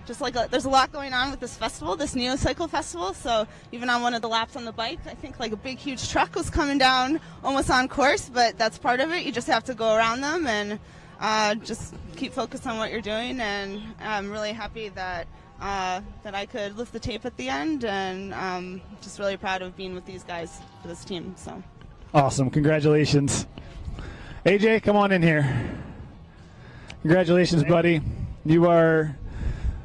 just there's a lot going on with this festival, this Neo Cycle Festival. So even on one of the laps on the bike, I think a big huge truck was coming down almost on course, but that's part of it. You just have to go around them, and just keep focused on what you're doing, and I'm really happy that I could lift the tape at the end, and just really proud of being with these guys for this team. So Awesome. Congratulations. AJ, come on in here. Congratulations, buddy. You are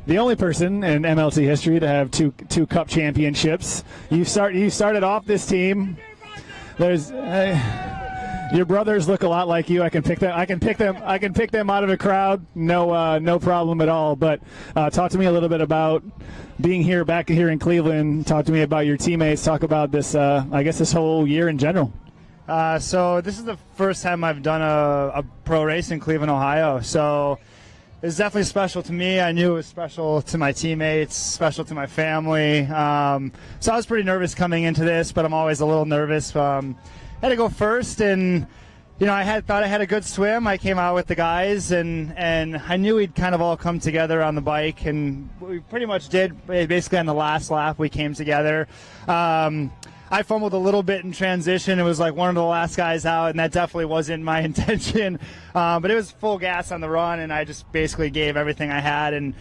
the only person in MLT history to have two cup championships. You started off this team. There's your brothers look a lot like you. I can pick them out of a crowd. No problem at all. But talk to me a little bit about being back here in Cleveland. Talk to me about your teammates. Talk about this. I guess this whole year in general. So this is the first time I've done a pro race in Cleveland, Ohio. So it's definitely special to me. I knew it was special to my teammates, special to my family. So I was pretty nervous coming into this, but I'm always a little nervous. Had to go first, and I thought I had a good swim. I came out with the guys, and I knew we'd kind of all come together on the bike, and we pretty much did. Basically on the last lap, we came together. I fumbled a little bit in transition. It was like one of the last guys out, and that definitely wasn't my intention. But it was full gas on the run, and I just basically gave everything I had. And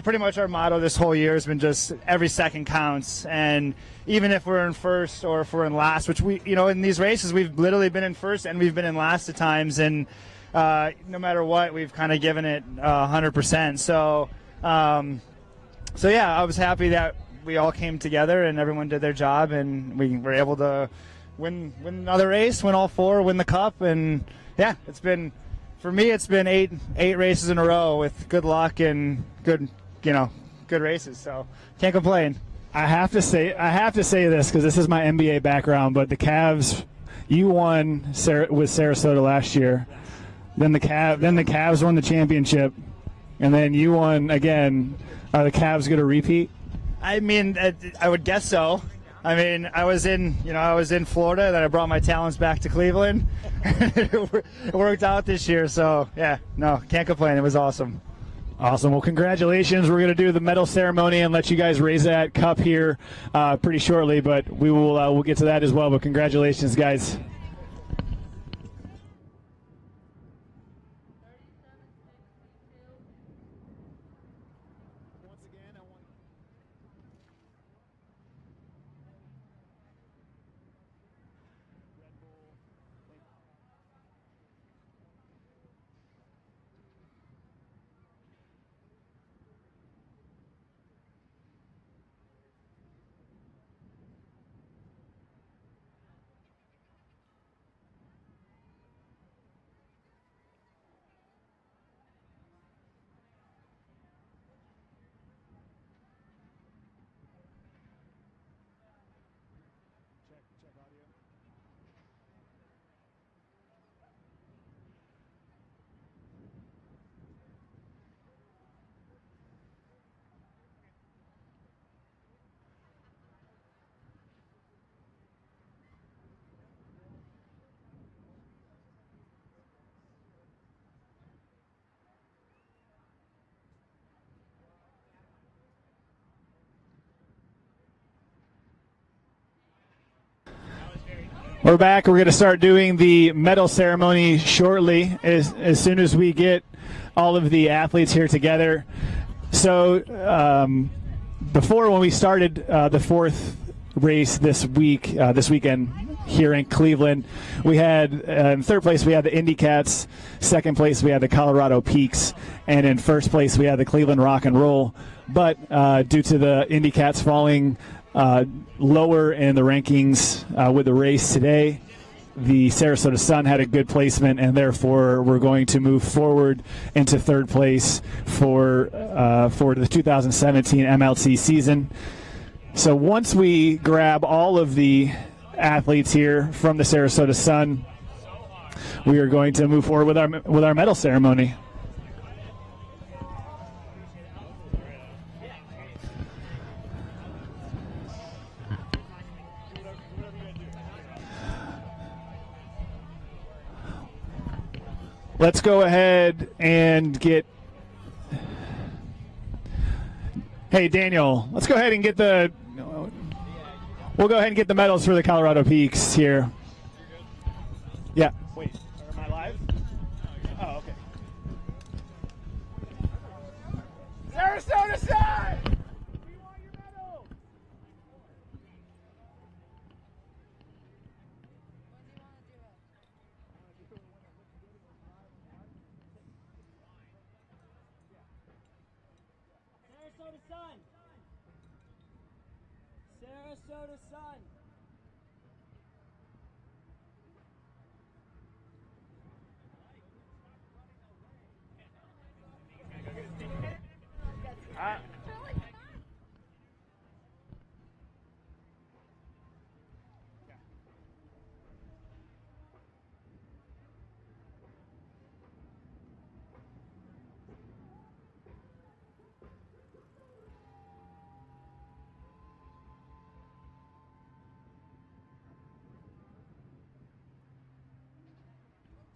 pretty much our motto this whole year has been just every second counts. And even if we're in first or if we're in last, which in these races, we've literally been in first and we've been in last at times. And no matter what, we've kind of given it 100%. So yeah, I was happy that we all came together and everyone did their job, and we were able to win another race, win all four, win the cup. And yeah, for me it's been eight races in a row with good luck and good races, so can't complain. I have to say this because this is my NBA background, but the Cavs, you won with Sarasota last year, then the Cavs won the championship, and then you won again. Are the Cavs going to repeat? I mean, I would guess so. I mean, I was in Florida, then I brought my talents back to Cleveland. It worked out this year, so yeah, no, can't complain. It was awesome. Awesome. Well, congratulations. We're going to do the medal ceremony and let you guys raise that cup here pretty shortly, but we'll get to that as well. But congratulations, guys. We're back. We're going to start doing the medal ceremony shortly as soon as we get all of the athletes here together. So before, when we started the fourth race this weekend here in Cleveland, we had in third place we had the Indy Cats, second place we had the Colorado Peaks, and in first place we had the Cleveland Rock and Roll. But due to the Indy Cats falling lower in the rankings with the race today, the Sarasota Sun had a good placement, and therefore we're going to move forward into third place for the 2017 MLT season. So once we grab all of the athletes here from the Sarasota Sun, we are going to move forward with our medal ceremony. Let's go ahead and get. Hey, Daniel, let's go ahead and get the. We'll go ahead and get the medals for the Colorado Peaks here. Yeah. Wait, am I live? Oh, okay. Sarasota Sun! We want your medal! Sarasota Sun. Sarasota Sun.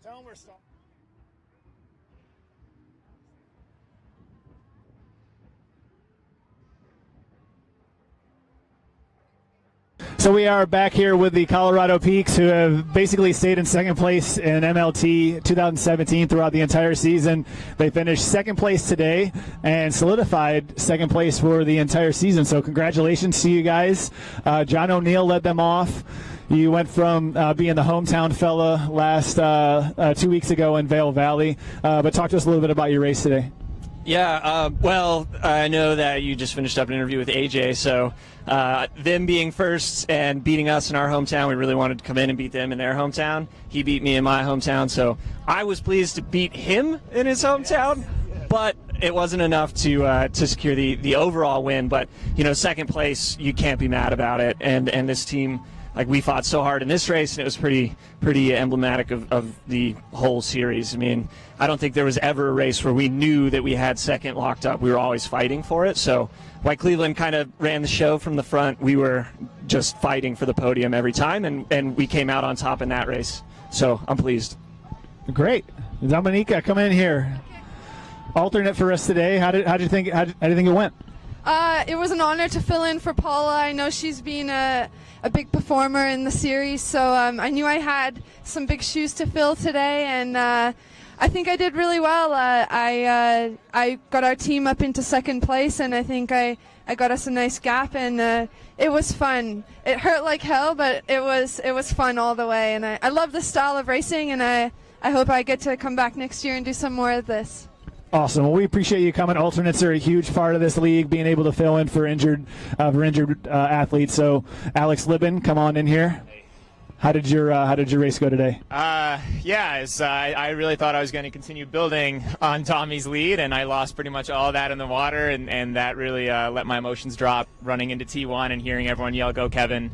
Tell them we're stopping. So we are back here with the Colorado Peaks, who have basically stayed in second place in MLT 2017 throughout the entire season. They finished second place today and solidified second place for the entire season. So congratulations to you guys. John O'Neill led them off. You went from being the hometown fella last 2 weeks ago in Vail Valley. But talk to us a little bit about your race today. Yeah, well, I know that you just finished up an interview with AJ, so them being first and beating us in our hometown, we really wanted to come in and beat them in their hometown. He beat me in my hometown, so I was pleased to beat him in his hometown, but it wasn't enough to secure the overall win. But, you know, second place, you can't be mad about it, and this team, like, we fought so hard in this race, and it was pretty emblematic of the whole series. I mean, I don't think there was ever a race where we knew that we had second locked up. We were always fighting for it. So while Cleveland kind of ran the show from the front, we were just fighting for the podium every time, and we came out on top in that race. So I'm pleased. Great. Dominica, come in here. Alternate for us today. How did you think it went? It was an honor to fill in for Paula. I know she's been a big performer in the series, so I knew I had some big shoes to fill today, and I think I did really well. I got our team up into second place, and I think I got us a nice gap, and it was fun. It hurt like hell, but it was fun all the way, and I love this style of racing, and I hope I get to come back next year and do some more of this. Awesome. Well, we appreciate you coming. Alternates are a huge part of this league, being able to fill in for injured athletes. So, Alex Libben, come on in here. How did your race go today? I really thought I was going to continue building on Tommy's lead, and I lost pretty much all of that in the water, and that really let my emotions drop running into T1 and hearing everyone yell, "Go Kevin!"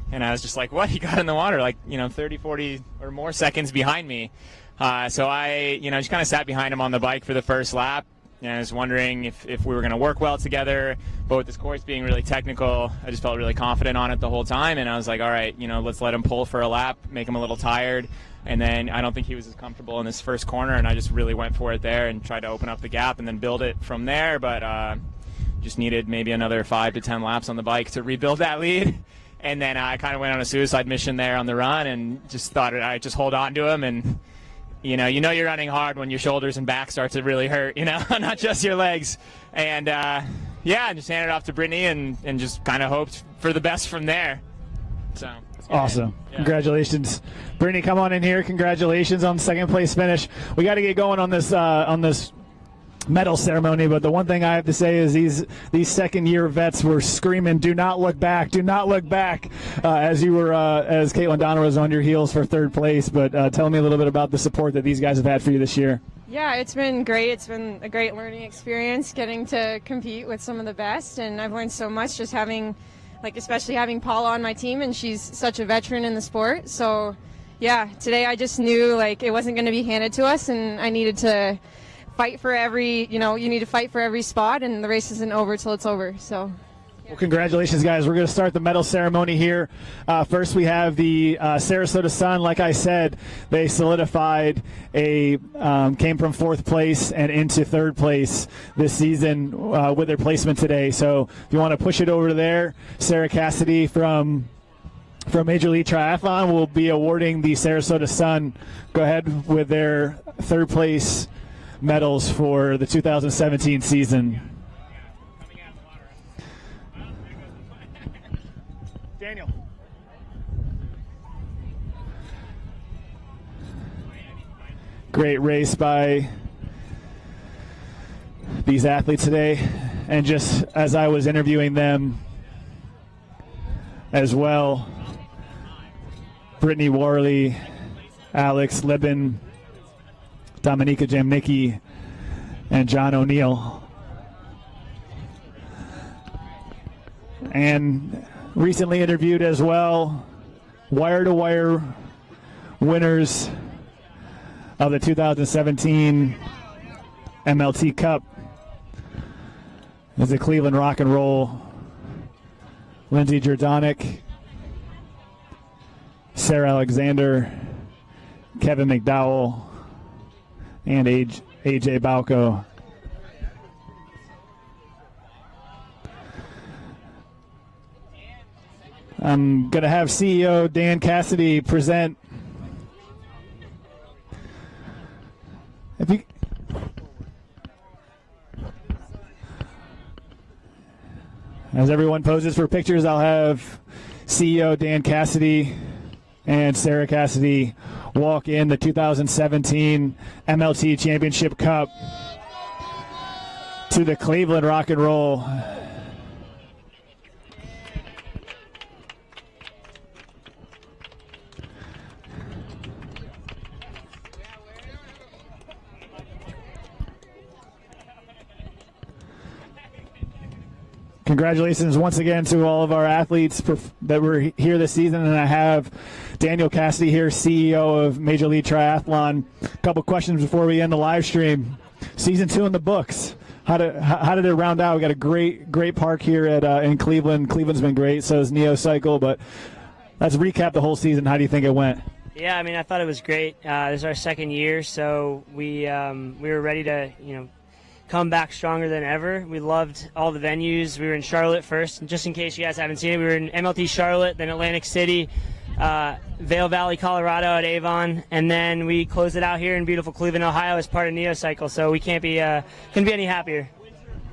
And I was just like, "What? He got in the water like 30, 40 or more seconds behind me." So I just kind of sat behind him on the bike for the first lap. And I was wondering if we were going to work well together. But with this course being really technical, I just felt really confident on it the whole time. And I was like, all right, let's let him pull for a lap, make him a little tired. And then I don't think he was as comfortable in this first corner. And I just really went for it there and tried to open up the gap and then build it from there. But just needed maybe another 5 to 10 laps on the bike to rebuild that lead. And then I kind of went on a suicide mission there on the run and just thought I'd just hold on to him. And you're running hard when your shoulders and back start to really hurt, not just your legs. And, I just handed it off to Brittany and just kind of hoped for the best from there. So awesome. Yeah. Congratulations. Brittany, come on in here. Congratulations on the second place finish. We got to get going on this medal ceremony, but the one thing I have to say is these second-year vets were screaming, "Do not look back! Do not look back!" As Caitlin Donner was on your heels for third place. But tell me a little bit about the support that these guys have had for you this year. Yeah, it's been great. It's been a great learning experience getting to compete with some of the best, and I've learned so much just especially having Paula on my team, and she's such a veteran in the sport. So, yeah, today I just knew it wasn't going to be handed to us, and I needed to fight for you need to fight for every spot, and the race isn't over till it's over. So, well, congratulations, guys. We're going to start the medal ceremony here. First, we have the Sarasota Sun. Like I said, they solidified came from fourth place and into third place this season with their placement today. So if you want to push it over there, Sarah Cassidy from Major League Triathlon will be awarding the Sarasota Sun. Go ahead with their third place medals for the 2017 season. Great race by these athletes today. And just as I was interviewing them as well, Brittany Worley, Alex Libben, Dominika Jamnicki, and John O'Neill. And recently interviewed as well, wire-to-wire winners of the 2017 MLT Cup is the Cleveland Rock and Roll, Lindsay Jordanek, Sarah Alexander, Kevin McDowell, and AJ Balco. I'm going to have CEO Dan Cassidy present. As everyone poses for pictures, I'll have CEO Dan Cassidy and Sarah Cassidy walk in the 2017 MLT Championship Cup to the Cleveland Rock and Roll. Congratulations once again to all of our athletes that were here this season, and I have Daniel Cassidy here, CEO of Major League Triathlon. A couple questions before we end the live stream. Season 2 in the books. How did it round out? We got a great park here in Cleveland. Cleveland's been great, so is Neo Cycle. But let's recap the whole season. How do you think it went? Yeah, I mean, I thought it was great. This is our second year, so we were ready to come back stronger than ever. We loved all the venues. We were in Charlotte first, and just in case you guys haven't seen it, we were in MLT Charlotte, then Atlantic City, Vail Valley, Colorado at Avon, and then we closed it out here in beautiful Cleveland, Ohio as part of Neo Cycle. So we couldn't be any happier.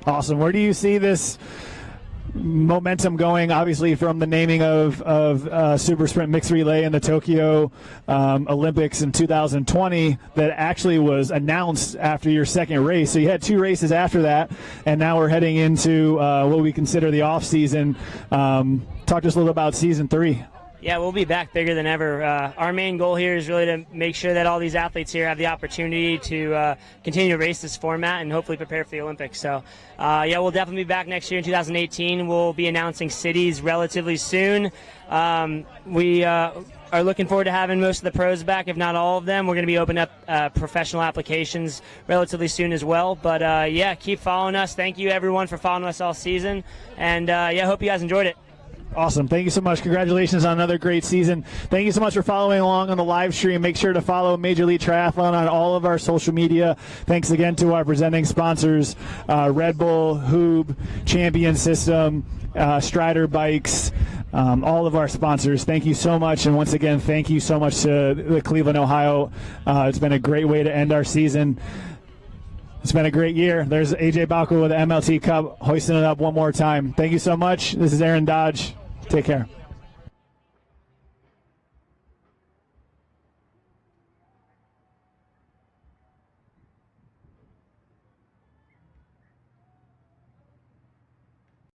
Awesome. Where do you see this momentum going? Obviously, from the naming of Super Sprint Mixed Relay in the Tokyo Olympics in 2020, that actually was announced after your second race. So you had 2 races after that, and now we're heading into what we consider the off season. Talk to us a little about season 3. Yeah, we'll be back bigger than ever. Our main goal here is really to make sure that all these athletes here have the opportunity to continue to race this format and hopefully prepare for the Olympics. So, we'll definitely be back next year in 2018. We'll be announcing cities relatively soon. We are looking forward to having most of the pros back, if not all of them. We're going to be opening up professional applications relatively soon as well. But, keep following us. Thank you, everyone, for following us all season. And, hope you guys enjoyed it. Awesome. Thank you so much. Congratulations on another great season. Thank you so much for following along on the live stream. Make sure to follow Major League Triathlon on all of our social media. Thanks again to our presenting sponsors, Red Bull, Hoob, Champion System, Strider Bikes, all of our sponsors. Thank you so much. And once again, thank you so much to the Cleveland, Ohio. It's been a great way to end our season. It's been a great year. There's AJ Balco with the MLT Cup hoisting it up one more time. Thank you so much. This is Aaron Dodge. Take care.